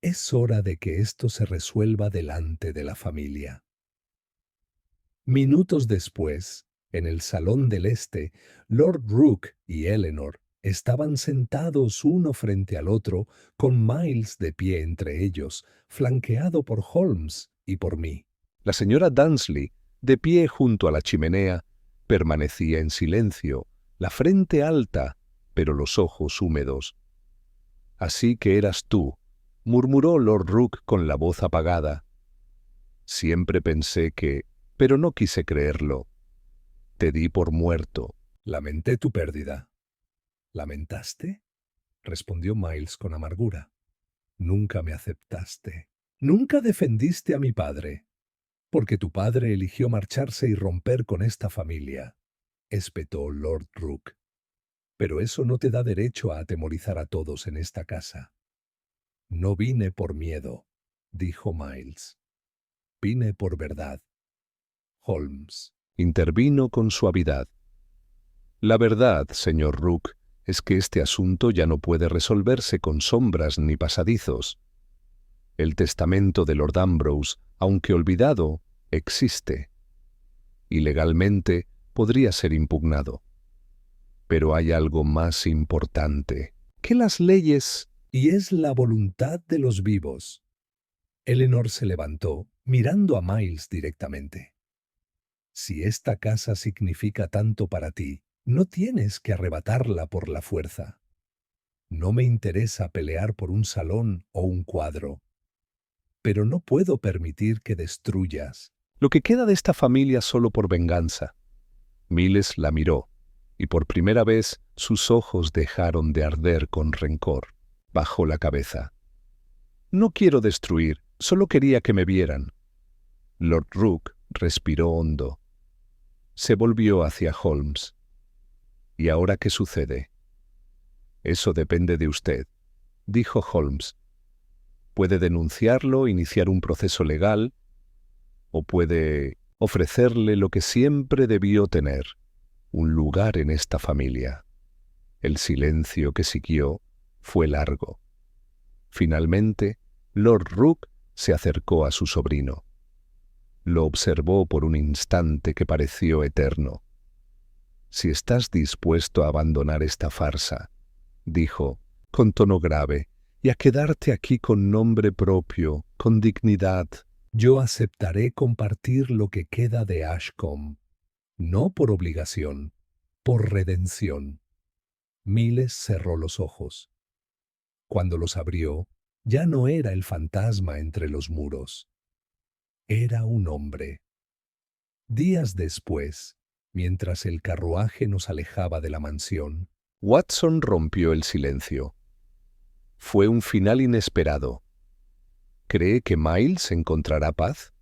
Es hora de que esto se resuelva delante de la familia. Minutos después, en el salón del este, Lord Rook y Eleanor estaban sentados uno frente al otro, con Miles de pie entre ellos, flanqueado por Holmes y por mí. La señora Dunsley, de pie junto a la chimenea, permanecía en silencio, la frente alta, pero los ojos húmedos. «Así que eras tú», murmuró Lord Rook con la voz apagada. «Siempre pensé que, pero no quise creerlo. Te di por muerto». Lamenté tu pérdida. ¿Lamentaste? Respondió Miles con amargura. Nunca me aceptaste. Nunca defendiste a mi padre. Porque tu padre eligió marcharse y romper con esta familia, espetó Lord Rook. Pero eso no te da derecho a atemorizar a todos en esta casa. No vine por miedo, dijo Miles. Vine por verdad. Holmes intervino con suavidad. La verdad, señor Rook, es que este asunto ya no puede resolverse con sombras ni pasadizos. El testamento de Lord Ambrose, aunque olvidado, existe. Y legalmente podría ser impugnado. Pero hay algo más importante que las leyes. Y es la voluntad de los vivos. Eleanor se levantó, mirando a Miles directamente. Si esta casa significa tanto para ti, no tienes que arrebatarla por la fuerza. No me interesa pelear por un salón o un cuadro. Pero no puedo permitir que destruyas lo que queda de esta familia solo por venganza. Miles la miró, y por primera vez sus ojos dejaron de arder con rencor. Bajó la cabeza. No quiero destruir, solo quería que me vieran. Lord Rook respiró hondo. Se volvió hacia Holmes. ¿Y ahora qué sucede? Eso depende de usted, dijo Holmes. Puede denunciarlo, iniciar un proceso legal, o puede ofrecerle lo que siempre debió tener, un lugar en esta familia. El silencio que siguió fue largo. Finalmente, Lord Rook se acercó a su sobrino. Lo observó por un instante que pareció eterno. «Si estás dispuesto a abandonar esta farsa», dijo, con tono grave, «y a quedarte aquí con nombre propio, con dignidad». Yo aceptaré compartir lo que queda de Ashcombe, no por obligación, Por redención. Miles cerró los ojos. Cuando los abrió, ya no era el fantasma entre los muros. Era un hombre. Días después, mientras el carruaje nos alejaba de la mansión, Watson rompió el silencio. Fue un final inesperado. ¿Cree que Miles encontrará paz?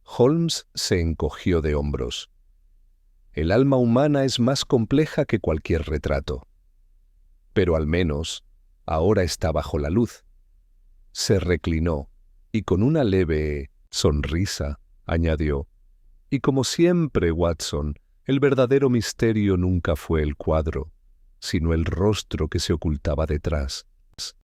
Holmes se encogió de hombros. El alma humana es más compleja que cualquier retrato. Pero al menos, ahora está bajo la luz. Se reclinó y con una leve sonrisa añadió: y como siempre, Watson, el verdadero misterio nunca fue el cuadro, sino el rostro que se ocultaba detrás.